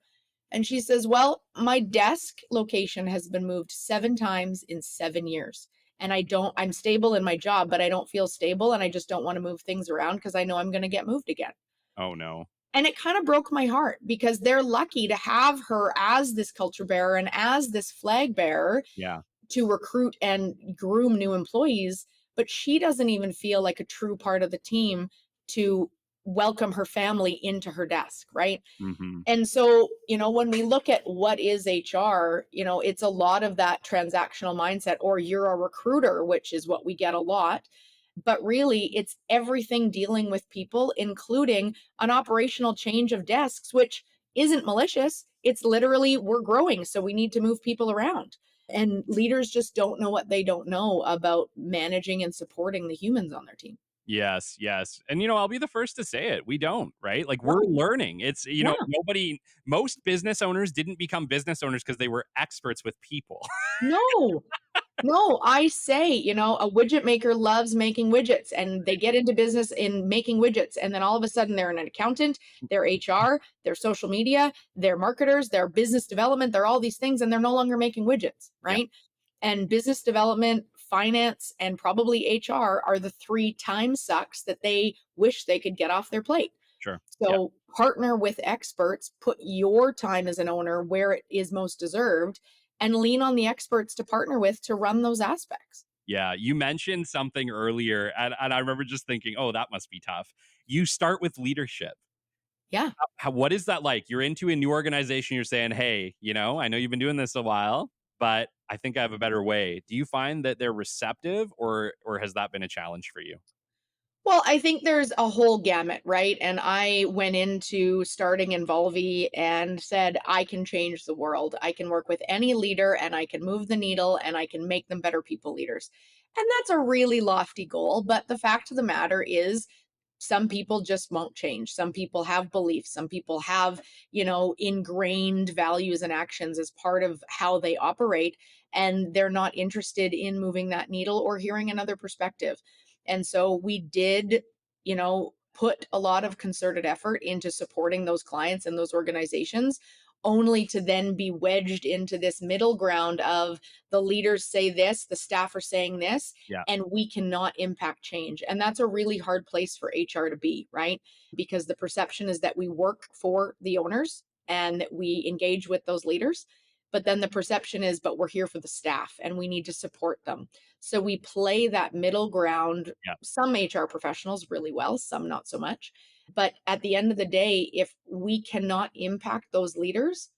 and she says, well, my desk location has been moved 7 times in 7 years. And I'm stable in my job, but I don't feel stable. And I just don't want to move things around because I know I'm going to get moved again. Oh, no. And it kind of broke my heart because they're lucky to have her as this culture bearer and as this flag bearer Yeah. to recruit and groom new employees. But she doesn't even feel like a true part of the team to welcome her family into her desk, right? Mm-hmm. And so, when we look at what is HR, it's a lot of that transactional mindset, or you're a recruiter, which is what we get a lot. But really, it's everything dealing with people, including an operational change of desks, which isn't malicious. It's literally, we're growing, so we need to move people around. And leaders just don't know what they don't know about managing and supporting the humans on their team. Yes, yes. And I'll be the first to say it. We don't, right? Like we're No. learning. It's, Yeah. most business owners didn't become business owners because they were experts with people. No. No, I say, a widget maker loves making widgets and they get into business in making widgets. And then all of a sudden they're an accountant, they're HR, they're social media, they're marketers, they're business development, they're all these things, and they're no longer making widgets, Yeah. right? And business development, finance, and probably HR are the 3 time sucks that they wish they could get off their plate. Sure. So partner with experts, put your time as an owner where it is most deserved, and lean on the experts to partner with to run those aspects. Yeah. You mentioned something earlier, and I remember just thinking, oh, that must be tough. You start with leadership. Yeah. What is that like? You're into a new organization. You're saying, hey, I know you've been doing this a while, but I think I have a better way. Do you find that they're receptive, or has that been a challenge for you? Well, I think there's a whole gamut, right? And I went into starting Involvi and said, I can change the world. I can work with any leader and I can move the needle and I can make them better people leaders. And that's a really lofty goal. But the fact of the matter is, some people just won't change. Some people have beliefs. Some people have, ingrained values and actions as part of how they operate. And they're not interested in moving that needle or hearing another perspective. And so we did, put a lot of concerted effort into supporting those clients and those organizations, only to then be wedged into this middle ground of the leaders say this, the staff are saying this, Yeah. and we cannot impact change. And that's a really hard place for HR to be, right? Because the perception is that we work for the owners and that we engage with those leaders. But then the perception is, but we're here for the staff and we need to support them. So we play that middle ground. Yeah. Some HR professionals really well, some not so much. But at the end of the day, if we cannot impact those leaders,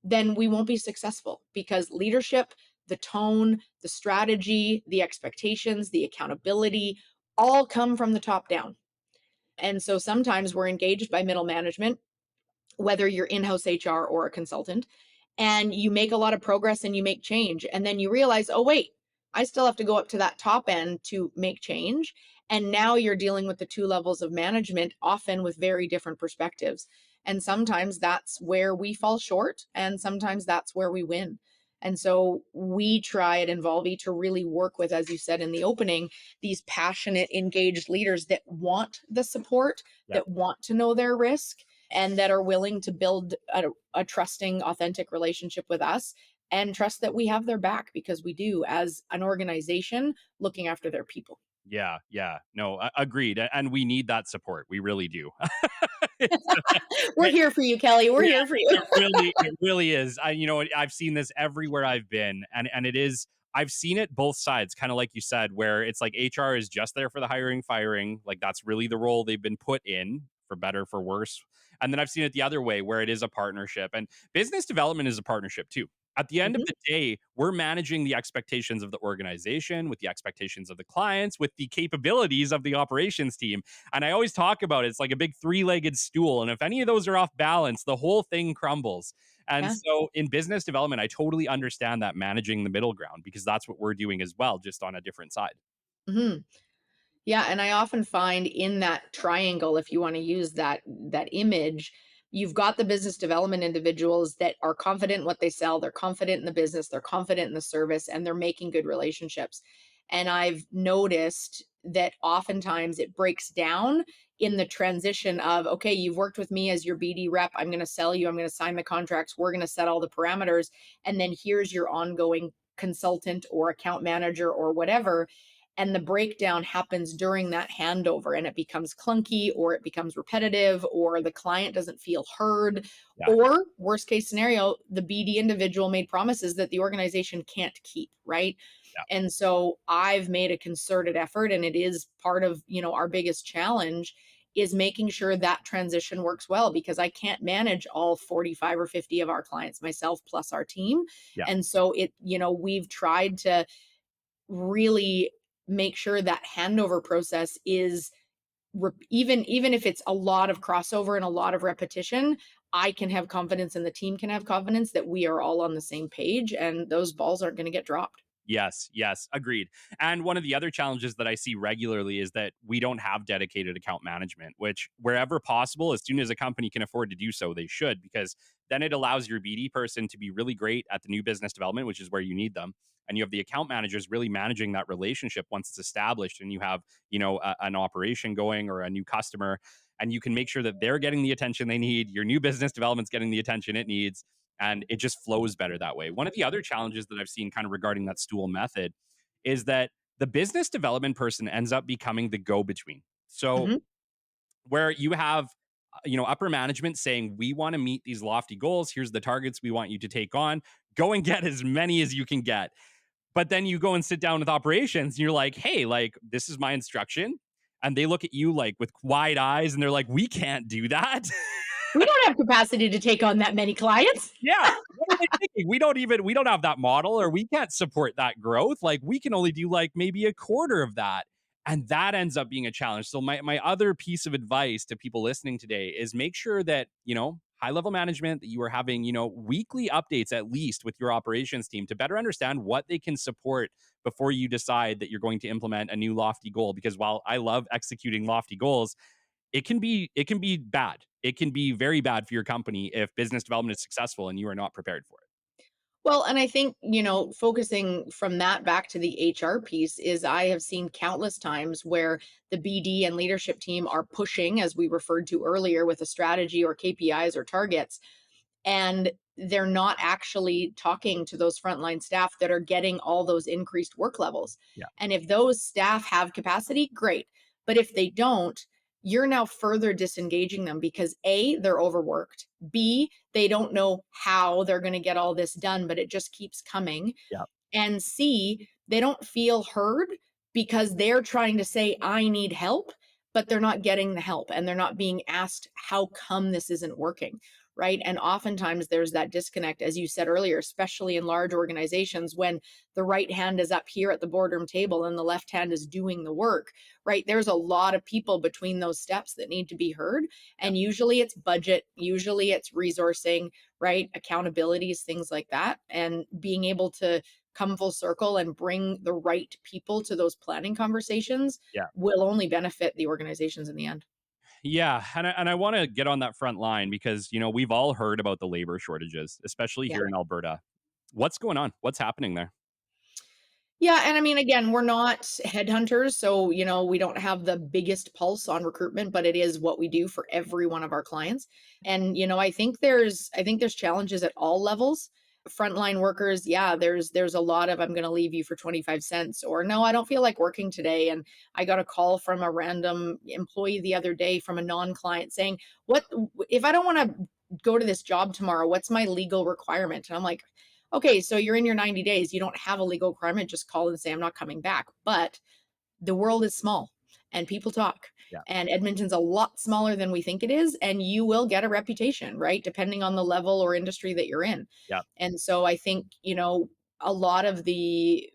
then we won't be successful, because leadership, the tone, the strategy, the expectations, the accountability all come from the top down. And so sometimes we're engaged by middle management, whether you're in-house HR or a consultant, and you make a lot of progress and you make change. And then you realize, oh, wait, I still have to go up to that top end to make change. And now you're dealing with the 2 levels of management, often with very different perspectives. And sometimes that's where we fall short, and sometimes that's where we win. And so we try at Involvi to really work with, as you said in the opening, these passionate, engaged leaders that want the support, Yeah. that want to know their risk, and that are willing to build a trusting, authentic relationship with us and trust that we have their back because we do as an organization looking after their people. Yeah, yeah. No, agreed. And we need that support. We really do. We're It, here for you, Kelly. We're yeah, here for you. it really is. I've seen this everywhere I've been, and it is. I've seen it both sides, kind of like you said, where it's like HR is just there for the hiring, firing. Like that's really the role they've been put in, for better, for worse. And then I've seen it the other way, where it is a partnership, and business development is a partnership too. At the end of Mhm. the day, we're managing the expectations of the organization with the expectations of the clients, with the capabilities of the operations team. And I always talk about it, it's like a big three-legged stool. And if any of those are off balance, the whole thing crumbles. And Yeah. so in business development, I totally understand that, managing the middle ground, because that's what we're doing as well, just on a different side. Mhm. Yeah, and I often find in that triangle, if you want to use that image, you've got the business development individuals that are confident in what they sell, they're confident in the business, they're confident in the service, and they're making good relationships. And I've noticed that oftentimes it breaks down in the transition of, okay, you've worked with me as your BD rep, I'm going to sell you, I'm going to sign the contracts, we're going to set all the parameters, and then here's your ongoing consultant or account manager or whatever, and the breakdown happens during that handover and it becomes clunky or it becomes repetitive or the client doesn't feel heard, Yeah. or worst case scenario, the BD individual made promises that the organization can't keep, right? Yeah. And so I've made a concerted effort, and it is part of, our biggest challenge is making sure that transition works well, because I can't manage all 45 or 50 of our clients myself plus our team. Yeah. And so we've tried to really make sure that handover process is even if it's a lot of crossover and a lot of repetition, I can have confidence and the team can have confidence that we are all on the same page and those balls aren't going to get dropped. Yes, yes, agreed. And one of the other challenges that I see regularly is that we don't have dedicated account management, which, wherever possible, as soon as a company can afford to do so, they should, because then it allows your BD person to be really great at the new business development, which is where you need them. And you have the account managers really managing that relationship once it's established and you have, an operation going or a new customer, and you can make sure that they're getting the attention they need. Your new business development's getting the attention it needs, and it just flows better that way. One of the other challenges that I've seen, kind of regarding that stool method, is that the business development person ends up becoming the go-between. So Mhm. where you have upper management saying, we want to meet these lofty goals, here's the targets we want you to take on, go and get as many as you can get. But then you go and sit down with operations and you're like, hey, like, this is my instruction, and they look at you like with wide eyes and they're like, we can't do that. We don't have capacity to take on that many clients. Yeah. What are they thinking? We don't have that model, or we can't support that growth. Like, we can only do like maybe a quarter of that. And that ends up being a challenge. So my other piece of advice to people listening today is, make sure that, high level management, that you are having, weekly updates at least with your operations team to better understand what they can support before you decide that you're going to implement a new lofty goal. Because while I love executing lofty goals, it can be bad. It can be very bad for your company if business development is successful and you are not prepared for it. Well, and I think, focusing from that back to the HR piece is I have seen countless times where the BD and leadership team are pushing, as we referred to earlier, with a strategy or KPIs or targets, and they're not actually talking to those frontline staff that are getting all those increased work levels. Yeah. And if those staff have capacity, great. But if they don't, you're now further disengaging them because A, they're overworked. B, they don't know how they're going to get all this done, but it just keeps coming. Yeah. And C, they don't feel heard because they're trying to say, I need help, but they're not getting the help and they're not being asked, how come this isn't working? Right. And oftentimes there's that disconnect, as you said earlier, especially in large organizations when the right hand is up here at the boardroom table and the left hand is doing the work. Right. There's a lot of people between those steps that need to be heard. Yeah. And usually it's budget, usually it's resourcing, right? Accountabilities, things like that. And being able to come full circle and bring the right people to those planning conversations Yeah. will only benefit the organizations in the end. Yeah, and I want to get on that front line because we've all heard about the labor shortages, especially Yeah. here in Alberta. What's going on? What's happening there? Yeah, and I mean, again, we're not headhunters, so, we don't have the biggest pulse on recruitment, but it is what we do for every one of our clients. And, I think there's challenges at all levels. Frontline workers, yeah, there's a lot of I'm going to leave you for 25 cents, or no, I don't feel like working today. And I got a call from a random employee the other day from a non-client saying, "What if I don't want to go to this job tomorrow? What's my legal requirement?" And I'm like, okay, so you're in your 90 days. You don't have a legal requirement. Just call and say, I'm not coming back. But the world is small and people talk. Yeah. And Edmonton's a lot smaller than we think it is. And you will get a reputation, right? Depending on the level or industry that you're in. Yeah. And so I think, a lot of the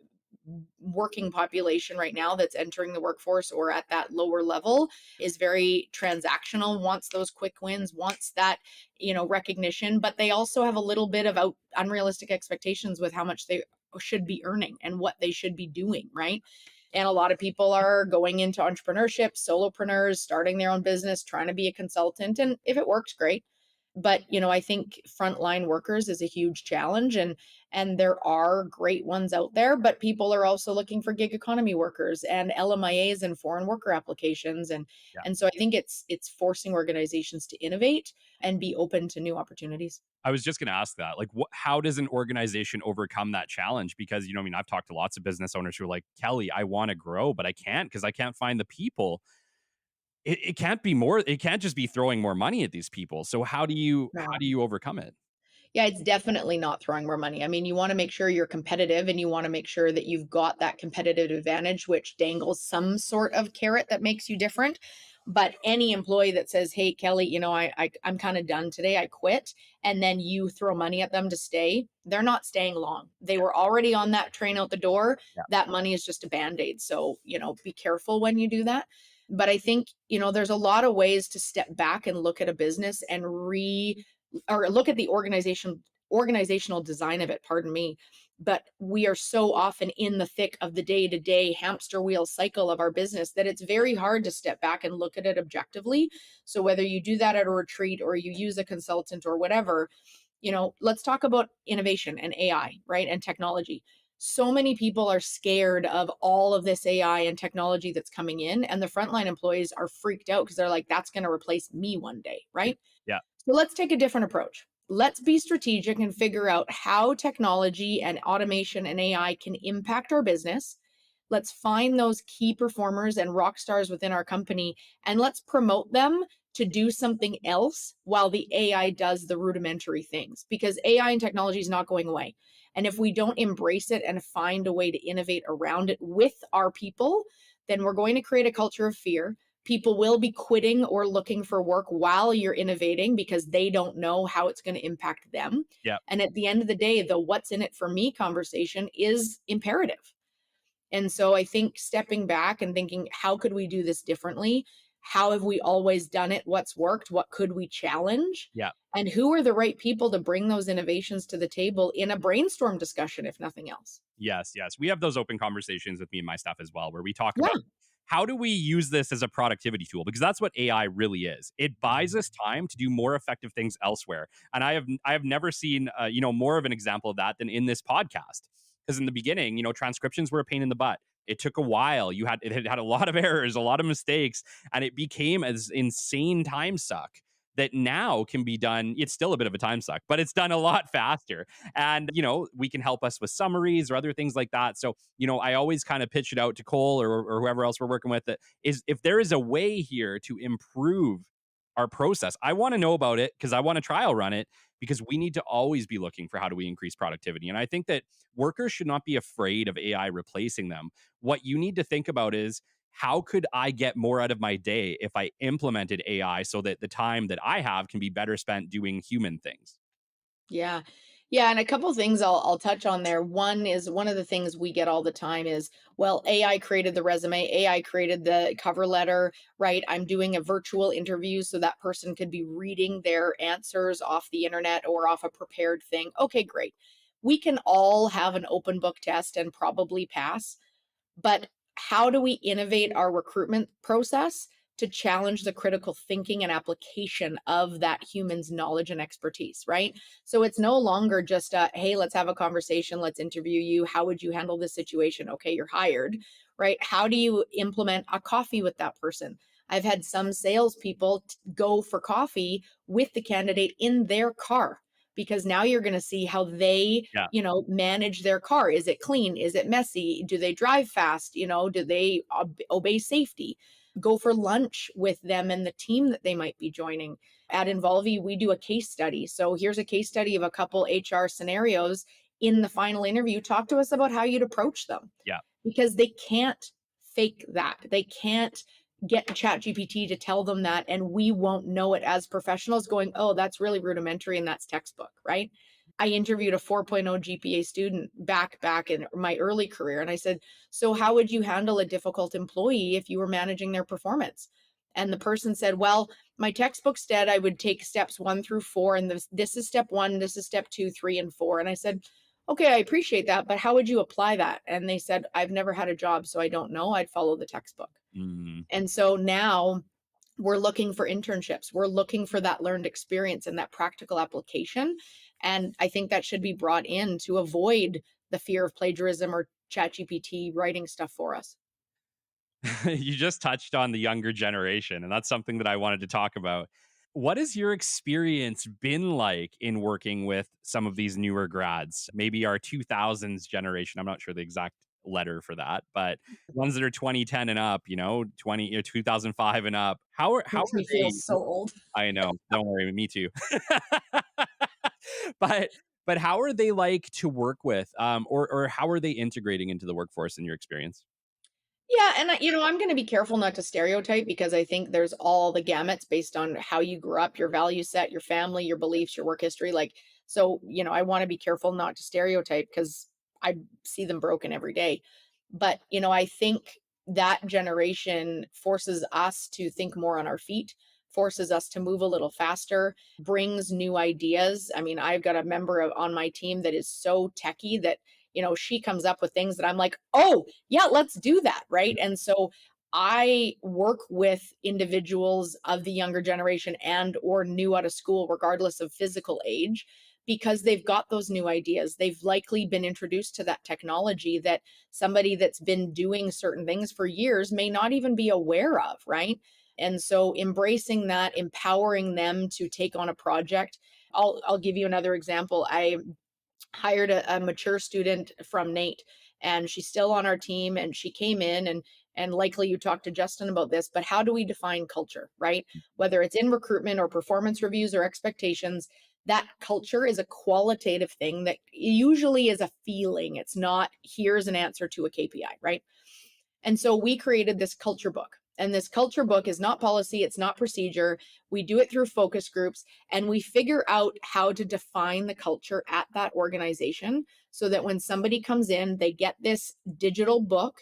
working population right now that's entering the workforce or at that lower level is very transactional, wants those quick wins, wants that, recognition, but they also have a little bit of unrealistic expectations with how much they should be earning and what they should be doing, right? And a lot of people are going into entrepreneurship, solopreneurs, starting their own business, trying to be a consultant. And if it works, great. But I think frontline workers is a huge challenge, and there are great ones out there, but people are also looking for gig economy workers and LMIAs and foreign worker applications. And Yeah. and so I think it's forcing organizations to innovate and be open to new opportunities. I was just going to ask that. Like, how does an organization overcome that challenge? Because, I mean, I've talked to lots of business owners who are like, Kelly, I want to grow, but I can't because I can't find the people. It can't be more. It can't just be throwing more money at these people. So how do you overcome it? Yeah, it's definitely not throwing more money. I mean, you want to make sure you're competitive and you want to make sure that you've got that competitive advantage, which dangles some sort of carrot that makes you different. But any employee that says, "Hey, Kelly, I'm kind of done today. I quit," and then you throw money at them to stay, they're not staying long. They were already on that train out the door. Yeah. That money is just a band-aid. So, be careful when you do that. But I think, there's a lot of ways to step back and look at a business and or look at the organizational design of it, pardon me. But we are so often in the thick of the day-to-day hamster wheel cycle of our business that it's very hard to step back and look at it objectively. So whether you do that at a retreat or you use a consultant or whatever, let's talk about innovation and AI, right? And technology. So many people are scared of all of this AI and technology that's coming in, and the frontline employees are freaked out because they're like, that's going to replace me one day, right? Yeah. So let's take a different approach. Let's be strategic and figure out how technology and automation and AI can impact our business. Let's find those key performers and rock stars within our company, and let's promote them to do something else while the AI does the rudimentary things, because AI and technology is not going away. And if we don't embrace it and find a way to innovate around it with our people, then we're going to create a culture of fear. People will be quitting or looking for work while you're innovating because they don't know how it's going to impact them. Yeah. And at the end of the day, the what's in it for me conversation is imperative. And so I think stepping back and thinking, how could we do this differently? How have we always done it? What's worked? What could we challenge? Yeah. And who are the right people to bring those innovations to the table in a brainstorm discussion, if nothing else? Yes. Yes. We have those open conversations with me and my staff as well, where we talk Yeah. about how do we use this as a productivity tool? Because that's what AI really is. It buys us time to do more effective things elsewhere. And I have never seen more of an example of that than in this podcast. Because in the beginning, transcriptions were a pain in the butt. It took a while. It had a lot of errors, a lot of mistakes, and it became as insane time suck that now can be done. It's still a bit of a time suck, but it's done a lot faster. And, we can help us with summaries or other things like that. So, I always kind of pitch it out to Cole or whoever else we're working with that is if there is a way here to improve our process, I want to know about it because I want to trial run it because we need to always be looking for how do we increase productivity. And I think that workers should not be afraid of AI replacing them. What you need to think about is how could I get more out of my day if I implemented AI so that the time that I have can be better spent doing human things? Yeah. Yeah, and a couple things I'll touch on there. One is one of the things we get all the time is, well, AI created the resume, AI created the cover letter, right? I'm doing a virtual interview so that person could be reading their answers off the internet or off a prepared thing. Okay, great. We can all have an open book test and probably pass, but how do we innovate our recruitment process to challenge the critical thinking and application of that human's knowledge and expertise, right? So it's no longer just a, hey, let's have a conversation, let's interview you. How would you handle this situation? Okay, you're hired, right? How do you implement a coffee with that person? I've had some salespeople go for coffee with the candidate in their car, because now you're going to see how they, Yeah. manage their car. Is it clean? Is it messy? Do they drive fast? Do they obey safety? Go for lunch with them and the team that they might be joining. At Involvi, we do a case study. So here's a case study of a couple HR scenarios. In the final interview, talk to us about how you'd approach them, Yeah. because they can't fake that. They can't get ChatGPT to tell them that, and we won't know it as professionals going, oh, that's really rudimentary and that's textbook, right? I interviewed a 4.0 GPA student back in my early career, and I said, so how would you handle a difficult employee if you were managing their performance? And the person said, well, my textbook said I would take steps 1 through 4, and this is step 1, this is step 2, 3, and 4. And I said, okay, I appreciate that, but how would you apply that? And they said, I've never had a job, so I don't know. I'd follow the textbook. Mm. And so now we're looking for internships. We're looking for that learned experience and that practical application. And I think that should be brought in to avoid the fear of plagiarism or ChatGPT writing stuff for us. You just touched on the younger generation, and that's something that I wanted to talk about. What has your experience been like in working with some of these newer grads? Maybe our 2000s generation. I'm not sure the exact letter for that, but ones that are 2010 and up, 20 or 2005 and up. How Makes are me feel they? so old. I know. Don't worry, me too. but but how are they like to work with? Or how are they integrating into the workforce in your experience? Yeah, and I'm going to be careful not to stereotype, because I think there's all the gamuts based on how you grew up, your value set, your family, your beliefs, your work history. Like, so, I want to be careful not to stereotype, because I see them broken every day. But, I think that generation forces us to think more on our feet, forces us to move a little faster, brings new ideas. I mean, I've got a member on my team that is so techie that, she comes up with things that I'm like, oh, yeah, let's do that. Right. And so I work with individuals of the younger generation and or new out of school, regardless of physical age, because they've got those new ideas. They've likely been introduced to that technology that somebody that's been doing certain things for years may not even be aware of. Right. And so embracing that, empowering them to take on a project. I'll give you another example. I hired a mature student from Nate, and she's still on our team, and she came in, and likely you talked to Justin about this, but how do we define culture, right? Whether it's in recruitment or performance reviews or expectations, that culture is a qualitative thing that usually is a feeling. It's not, here's an answer to a KPI, right? And so we created this culture book. And this culture book is not policy, it's not procedure. We do it through focus groups, and we figure out how to define the culture at that organization, so that when somebody comes in, they get this digital book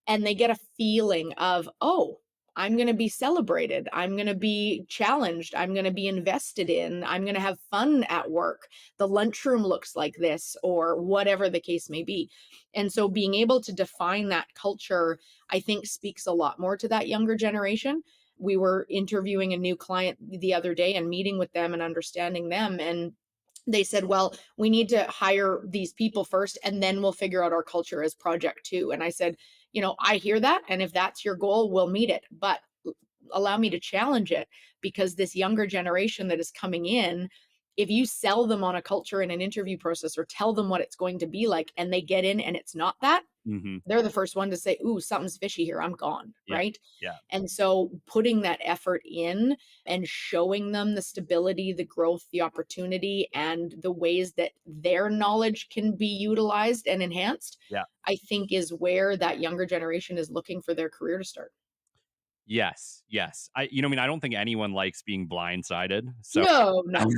and they get a feeling of, oh, I'm going to be celebrated. I'm going to be challenged. I'm going to be invested in. I'm going to have fun at work. The lunchroom looks like this, or whatever the case may be. And so being able to define that culture, I think, speaks a lot more to that younger generation. We were interviewing a new client the other day and meeting with them and understanding them. And they said, well, we need to hire these people first, and then we'll figure out our culture as project two. And I said, I hear that. And if that's your goal, we'll meet it. But allow me to challenge it, because this younger generation that is coming in, if you sell them on a culture in an interview process or tell them what it's going to be like, and they get in and it's not that, Hmm. they're the first one to say, ooh, something's fishy here, I'm gone. Yeah. Right. Yeah. And so putting that effort in and showing them the stability, the growth, the opportunity, and the ways that their knowledge can be utilized and enhanced, Yeah. I think is where that younger generation is looking for their career to start. Yes, yes. I don't think anyone likes being blindsided. So No, no,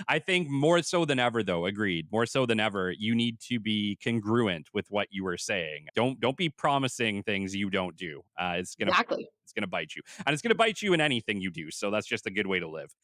I think more so than ever, though, agreed. More so than ever, you need to be congruent with what you are saying. Don't be promising things you don't do. It's exactly. It's going to bite you. And it's going to bite you in anything you do. So that's just a good way to live.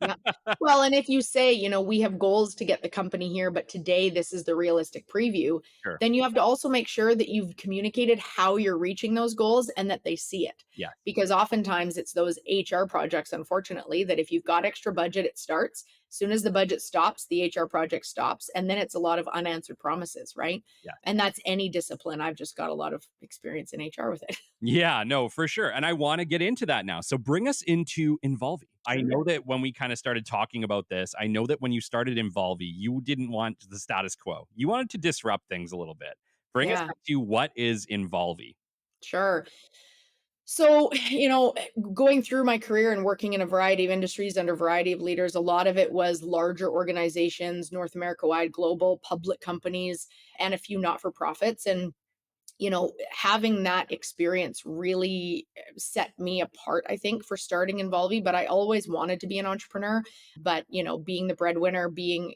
Yeah. Well, and if you say, we have goals to get the company here, but today this is the realistic preview, Sure. then you have to also make sure that you've communicated how you're reaching those goals and that they see it. Yeah. Because oftentimes it's those HR projects, unfortunately, that if you've got extra budget, it starts. As soon as the budget stops, the HR project stops. And then it's a lot of unanswered promises, right? Yeah. And that's any discipline. I've just got a lot of experience in HR with it. Yeah, no, for sure. And I want to get into that now. So bring us into Involvi. I know that when we kind of started talking about this, I know that when you started Involvi, you didn't want the status quo. You wanted to disrupt things a little bit. Bring us Yeah, into what is Involvi. sure. So, going through my career and working in a variety of industries under a variety of leaders, a lot of it was larger organizations, North America wide, global public companies, and a few not for profits. And having that experience really set me apart, I think, for starting Involvi. But I always wanted to be an entrepreneur. But, being the breadwinner, being,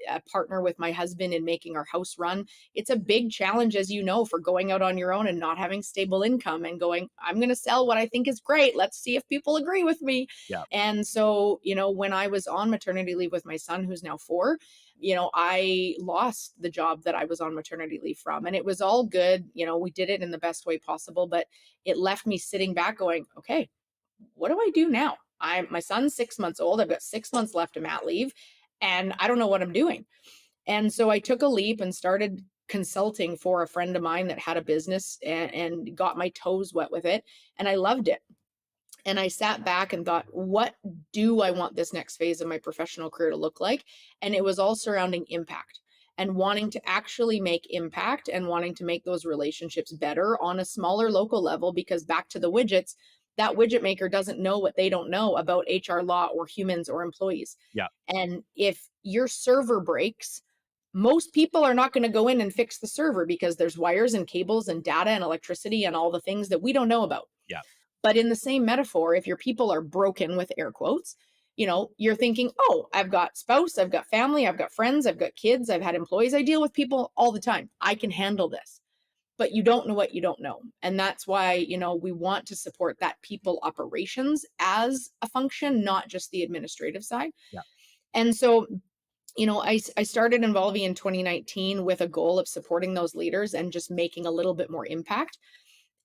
a partner with my husband in making our house run, it's a big challenge, as you know, for going out on your own and not having stable income and going, I'm going to sell what I think is great. Let's see if people agree with me. Yeah. And so, when I was on maternity leave with my son, who's now 4, I lost the job that I was on maternity leave from. And it was all good. We did it in the best way possible, but it left me sitting back going, okay, what do I do now? My son's 6 months old. I've got 6 months left of mat leave and I don't know what I'm doing. And so I took a leap and started consulting for a friend of mine that had a business and got my toes wet with it. And I loved it. And I sat back and thought, what do I want this next phase of my professional career to look like? And it was all surrounding impact and wanting to actually make impact and wanting to make those relationships better on a smaller local level. Because back to the widgets, that widget maker doesn't know what they don't know about HR law or humans or employees. Yeah. And if your server breaks, most people are not going to go in and fix the server because there's wires and cables and data and electricity and all the things that we don't know about. Yeah. But in the same metaphor, if your people are broken with air quotes, you're thinking, oh, I've got spouse, I've got family, I've got friends, I've got kids, I've had employees, I deal with people all the time. I can handle this. But you don't know what you don't know. And that's why, we want to support that people operations as a function, not just the administrative side. Yeah. And so, I started Involvi in 2019 with a goal of supporting those leaders and just making a little bit more impact.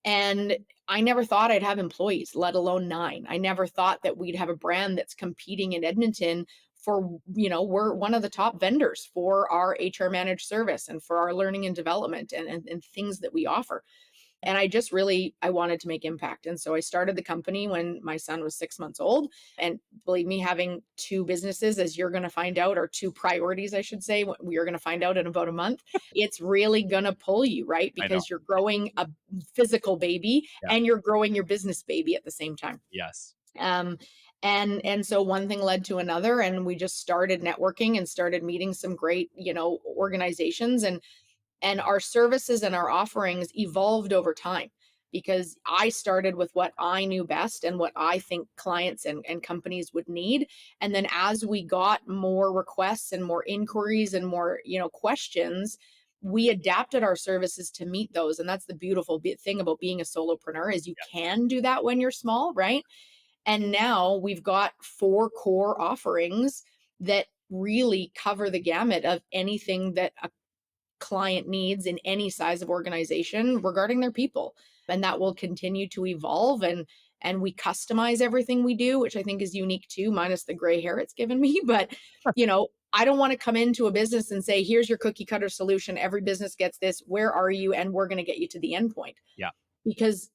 And I never thought I'd have employees, let alone 9. I never thought that we'd have a brand that's competing in Edmonton for, we're one of the top vendors for our HR managed service and for our learning and development and things that we offer. And I wanted to make impact. And so I started the company when my son was 6 months old. And believe me, having 2 businesses, as you're going to find out, or 2 priorities, I should say, we are going to find out in about a month, it's really going to pull you, right? Because you're growing a physical baby and you're growing your business baby at the same time. Yes. And so one thing led to another, and we just started networking and started meeting some great, organizations, and our services and our offerings evolved over time because I started with what I knew best and what I think clients and companies would need. And then as we got more requests and more inquiries and more, questions, we adapted our services to meet those. And that's the beautiful thing about being a solopreneur is you can do that when you're small, right? And now we've got 4 core offerings that really cover the gamut of anything that a client needs in any size of organization regarding their people. And that will continue to evolve, and we customize everything we do, which I think is unique too, minus the gray hair it's given me. But I don't want to come into a business and say, here's your cookie cutter solution, every business gets this, where are you, and we're going to get you to the end point. Yeah. Because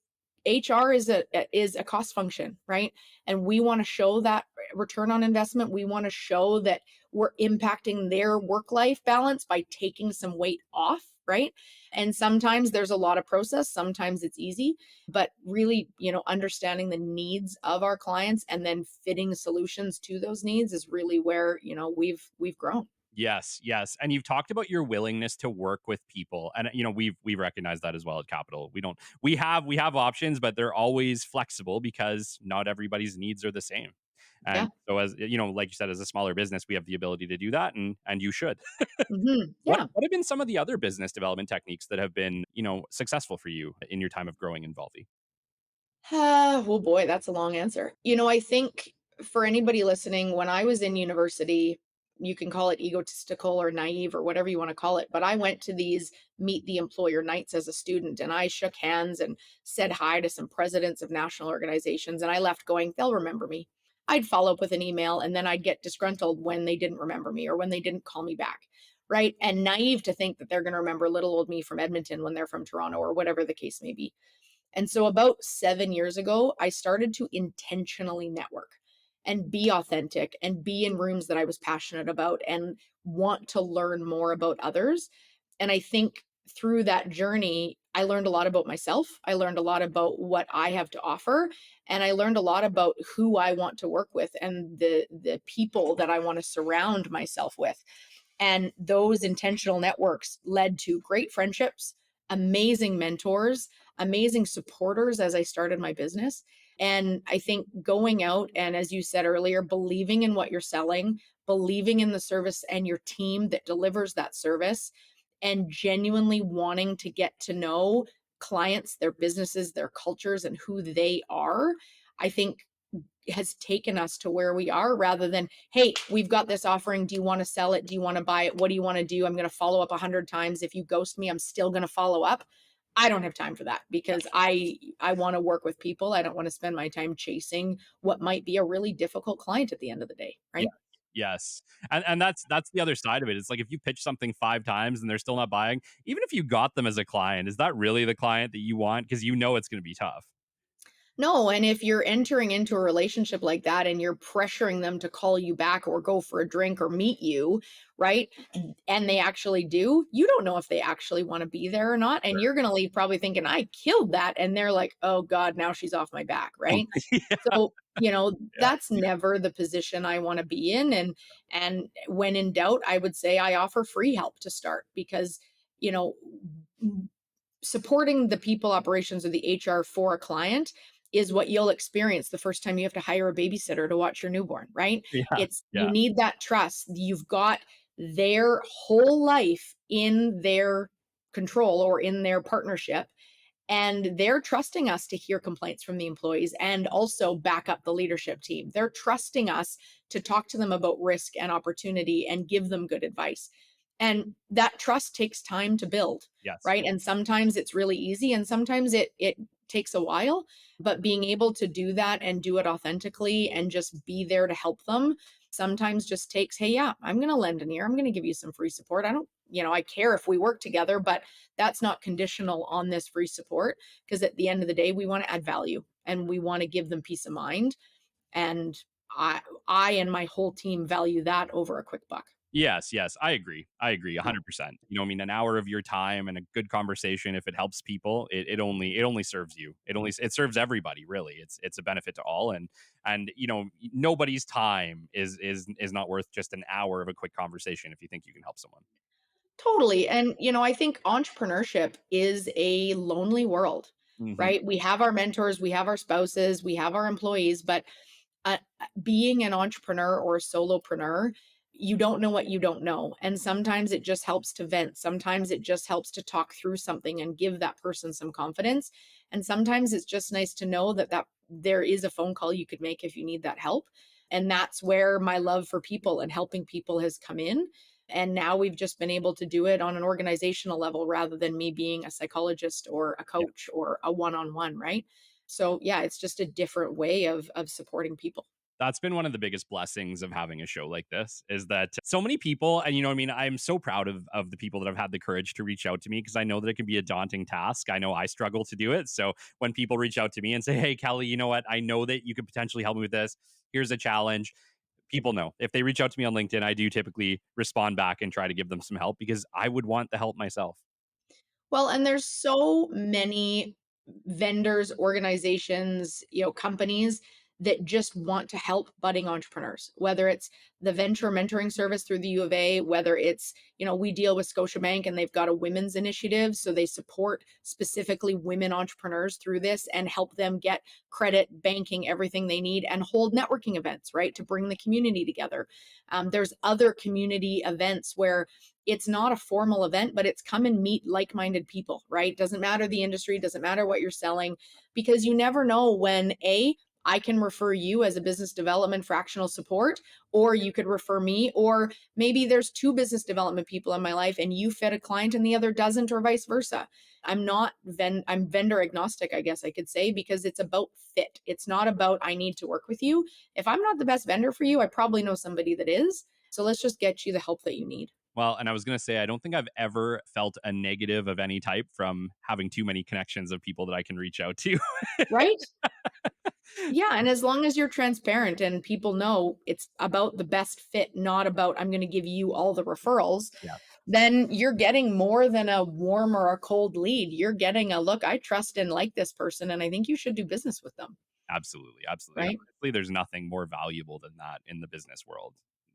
HR is a cost function, right? And we want to show that return on investment. We want to show that we're impacting their work-life balance by taking some weight off, right? And sometimes there's a lot of process, sometimes it's easy, but really, understanding the needs of our clients and then fitting solutions to those needs is really where, we've grown. Yes, yes. And you've talked about your willingness to work with people. And we recognize that as well at Capital. We have options, but they're always flexible because not everybody's needs are the same. And so as like you said, as a smaller business, we have the ability to do that, and you should. Mm-hmm. What Yeah. what have been some of the other business development techniques that have been, successful for you in your time of growing Involvi? Oh boy, that's a long answer. I think for anybody listening, when I was in university, you can call it egotistical or naive or whatever you want to call it, but I went to these meet the employer nights as a student and I shook hands and said hi to some presidents of national organizations and I left going, they'll remember me. I'd follow up with an email and then I'd get disgruntled when they didn't remember me or when they didn't call me back. Right. And naive to think that they're going to remember little old me from Edmonton when they're from Toronto or whatever the case may be. And so about 7 years ago, I started to intentionally network and be authentic and be in rooms that I was passionate about and want to learn more about others. And I think through that journey, I learned a lot about myself. I learned a lot about what I have to offer, and I learned a lot about who I want to work with and the people that I want to surround myself with. And those intentional networks led to great friendships, amazing mentors, amazing supporters as I started my business. And I think going out and, as you said earlier, believing in what you're selling, believing in the service and your team that delivers that service, and genuinely wanting to get to know clients, their businesses, their cultures, and who they are, I think has taken us to where we are rather than, hey, we've got this offering. Do you want to sell it? Do you want to buy it? What do you want to do? I'm going to follow up 100 times. If you ghost me, I'm still going to follow up. I don't have time for that because I want to work with people. I don't want to spend my time chasing what might be a really difficult client at the end of the day, Yeah. right? Yes. And that's the other side of it. It's like if you pitch something 5 times and they're still not buying, even if you got them as a client, is that really the client that you want? Because you know it's going to be tough. No, and if you're entering into a relationship like that and you're pressuring them to call you back or go for a drink or meet you, right? And they actually do, you don't know if they actually want to be there or not. And you're going to leave probably thinking, I killed that. And they're like, oh God, now she's off my back, Oh, right? yeah. So, Yeah. that's never the position I want to be in. And when in doubt, I would say I offer free help to start because, you know, supporting the people operations or the HR for a client is what you'll experience the first time you have to hire a babysitter to watch your newborn, right? Yeah. It's you Yeah. need that trust. You've got their whole life in their control or in their partnership. And they're trusting us to hear complaints from the employees and also back up the leadership team. They're trusting us to talk to them about risk and opportunity and give them good advice. And that trust takes time to build, Yes. right? And sometimes it's really easy and sometimes it takes a while, but being able to do that and do it authentically and just be there to help them sometimes just takes, hey, yeah, I'm going to lend an ear. I'm going to give you some free support. I don't, I care if we work together, but that's not conditional on this free support because at the end of the day, we want to add value and we want to give them peace of mind. And I and my whole team value that over a quick buck. Yes, yes, I agree. I agree 100%. I mean, an hour of your time and a good conversation, if it helps people, it only serves you. It serves everybody, really. It's a benefit to all, and nobody's time is not worth just an hour of a quick conversation if you think you can help someone. Totally. And, I think entrepreneurship is a lonely world, Mhm. right? We have our mentors, we have our spouses, we have our employees, but being an entrepreneur or a solopreneur, you don't know what you don't know. And sometimes it just helps to vent. Sometimes it just helps to talk through something and give that person some confidence. And sometimes it's just nice to know that there is a phone call you could make if you need that help. And that's where my love for people and helping people has come in. And now we've just been able to do it on an organizational level rather than me being a psychologist or a coach or a one-on-one, right? So yeah, it's just a different way of supporting people. That's been one of the biggest blessings of having a show like this is that so many people, and what I mean, I'm so proud of the people that have had the courage to reach out to me because I know that it can be a daunting task. I know I struggle to do it. So when people reach out to me and say, hey, Kelly, you know what? I know that you could potentially help me with this. Here's a challenge. People know if they reach out to me on LinkedIn, I do typically respond back and try to give them some help because I would want the help myself. Well, and there's so many vendors, organizations, companies that just want to help budding entrepreneurs, whether it's the venture mentoring service through the U of A, whether it's, we deal with Scotiabank and they've got a women's initiative. So they support specifically women entrepreneurs through this and help them get credit, banking, everything they need and hold networking events, right? To bring the community together. There's other community events where it's not a formal event, but it's come and meet like-minded people, right? Doesn't matter the industry, doesn't matter what you're selling, because you never know when I can refer you as a business development fractional support, or you could refer me, or maybe there's two business development people in my life and you fit a client and the other doesn't, or vice versa. I'm vendor agnostic, I guess I could say, because it's about fit. It's not about I need to work with you. If I'm not the best vendor for you, I probably know somebody that is. So let's just get you the help that you need. Well, and I was going to say, I don't think I've ever felt a negative of any type from having too many connections of people that I can reach out to. Right? Yeah, and as long as you're transparent and people know it's about the best fit, not about I'm going to give you all the referrals, Yeah, then you're getting more than a warm or a cold lead. You're getting a look, I trust and like this person, and I think you should do business with them, absolutely. Absolutely. right? Honestly, there's nothing more valuable than that in the business world.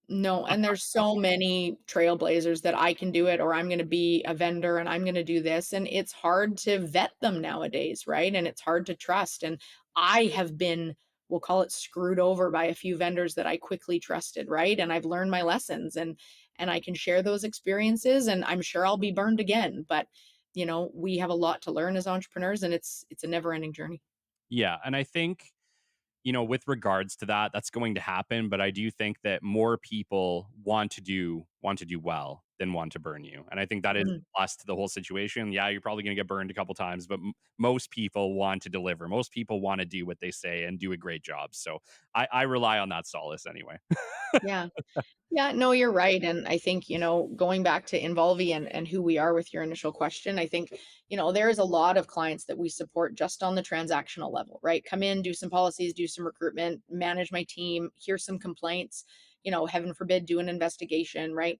No, and there's so many trailblazers that I can do it, or I'm going to be a vendor and I'm going to do this. And it's hard to vet them nowadays, right? And it's hard to trust. And I have been, we'll call it screwed over by a few vendors that I quickly trusted, right? And I've learned my lessons and I can share those experiences, and I'm sure I'll be burned again. But we have a lot to learn as entrepreneurs, and it's a never-ending journey. Yeah. And I think, with regards to that, that's going to happen. But I do think that more people want to do well than want to burn you. And I think that is Mhm. plus to the whole situation. Yeah, you're probably going to get burned a couple times, but most people want to deliver. Most people want to do what they say and do a great job. So I rely on that solace anyway. Yeah. Yeah, no, you're right. And I think, going back to Involvi and who we are with your initial question, I think, there is a lot of clients that we support just on the transactional level, right? Come in, do some policies, do some recruitment, manage my team, hear some complaints, heaven forbid, do an investigation, right?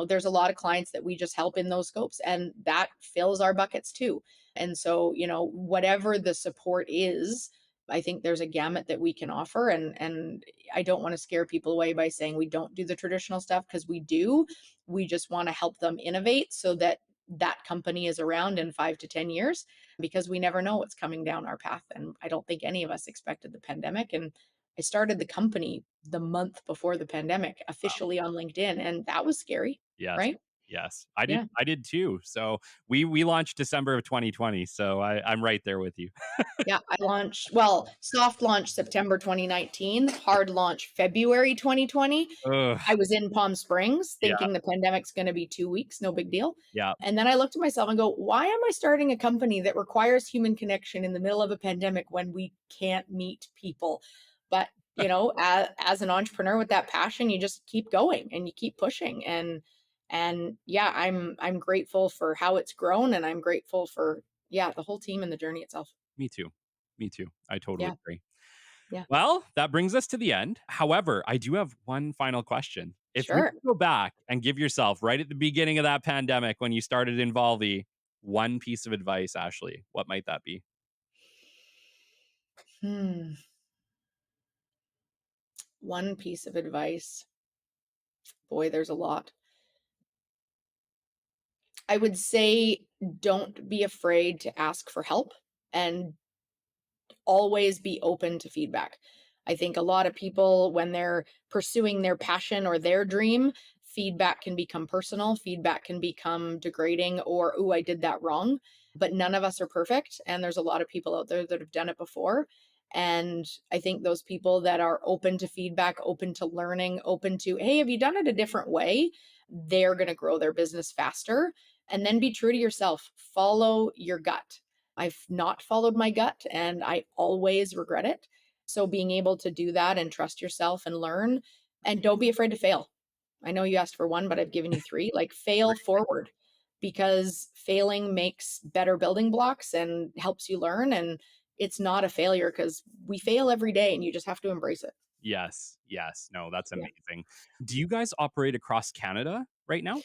There's a lot of clients that we just help in those scopes, and that fills our buckets too. And so, whatever the support is, I think there's a gamut that we can offer, and I don't want to scare people away by saying we don't do the traditional stuff, because we do. We just want to help them innovate so that that company is around in 5 to 10 years, because we never know what's coming down our path. And I don't think any of us expected the pandemic. And I started the company the month before the pandemic officially on LinkedIn, and that was scary, Yes. right? Yes. I did Yeah. I did too. So we launched December of 2020. So I'm right there with you. Yeah, I launched, soft launch September 2019, hard launch February 2020. Ugh. I was in Palm Springs Yeah. thinking the pandemic's going to be 2 weeks, no big deal. Yeah. And then I looked at myself and go, why am I starting a company that requires human connection in the middle of a pandemic when we can't meet people? But, as an entrepreneur with that passion, you just keep going and you keep pushing. And yeah, I'm grateful for how it's grown, and I'm grateful for, yeah, the whole team and the journey itself. Me too. Me too. I totally Yeah. agree. Yeah. Well, that brings us to the end. However, I do have one final question. If you Sure. could go back and give yourself right at the beginning of that pandemic when you started Involvi one piece of advice, Ashley, what might that be? Hmm. One piece of advice. Boy, there's a lot. I would say don't be afraid to ask for help, and always be open to feedback. I think a lot of people, when they're pursuing their passion or their dream, feedback can become personal, feedback can become degrading, or, "Ooh, I did that wrong." But none of us are perfect. And there's a lot of people out there that have done it before. And I think those people that are open to feedback, open to learning, open to, hey, have you done it a different way? They're going to grow their business faster. And then be true to yourself, follow your gut. I've not followed my gut and I always regret it. So being able to do that and trust yourself and learn, and don't be afraid to fail. I know you asked for one, but I've given you three. Like, fail forward, because failing makes better building blocks and helps you learn. And it's not a failure, because we fail every day and you just have to embrace it. Yes. Yes. No, that's Yeah. amazing. Do you guys operate across Canada right now?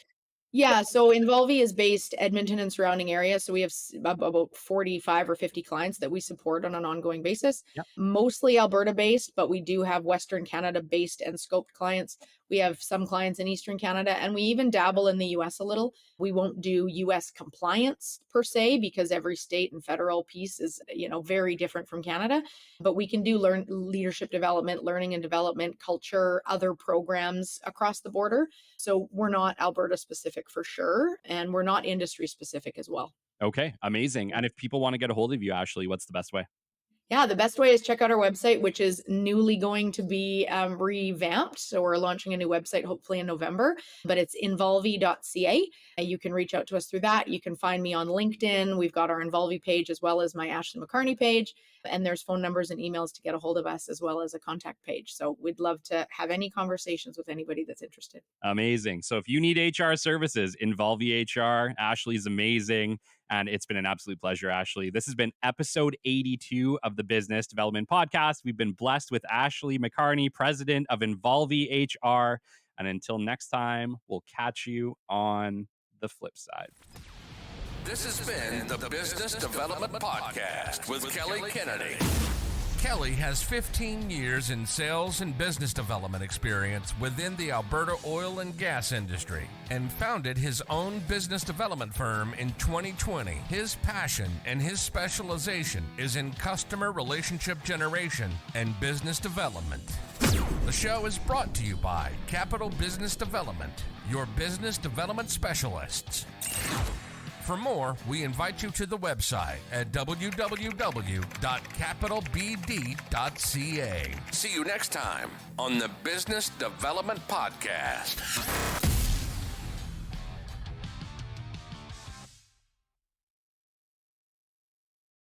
Yeah, so Involvi is based Edmonton and surrounding area. So we have about 45 or 50 clients that we support on an ongoing basis, Yep. mostly Alberta based, but we do have Western Canada based and scoped clients. We have some clients in Eastern Canada, and we even dabble in the US a little. We won't do US compliance per se because every state and federal piece is, very different from Canada, but we can do leadership development, learning and development, culture, other programs across the border. So we're not Alberta specific for sure, and we're not industry specific as well. Okay, amazing. And if people want to get a hold of you, Ashley, what's the best way? Yeah, the best way is check out our website, which is newly going to be revamped. So we're launching a new website hopefully in November, but it's involvi.ca. You can reach out to us through that. You can find me on LinkedIn. We've got our Involvi page as well as my Ashley McKarney page. And there's phone numbers and emails to get a hold of us as well as a contact page. So we'd love to have any conversations with anybody that's interested. Amazing. So if you need HR services, Involvi HR, Ashley's amazing. And it's been an absolute pleasure, Ashley. This has been episode 82 of the Business Development Podcast. We've been blessed with Ashley McKarney, president of Involvi HR. And until next time, we'll catch you on the flip side. This has been the Business Development Podcast with Kelly Kennedy. Kelly has 15 years in sales and business development experience within the Alberta oil and gas industry and founded his own business development firm in 2020. His passion and his specialization is in customer relationship generation and business development. The show is brought to you by Capital Business Development, your business development specialists. For more, we invite you to the website at www.capitalbd.ca. See you next time on the Business Development Podcast.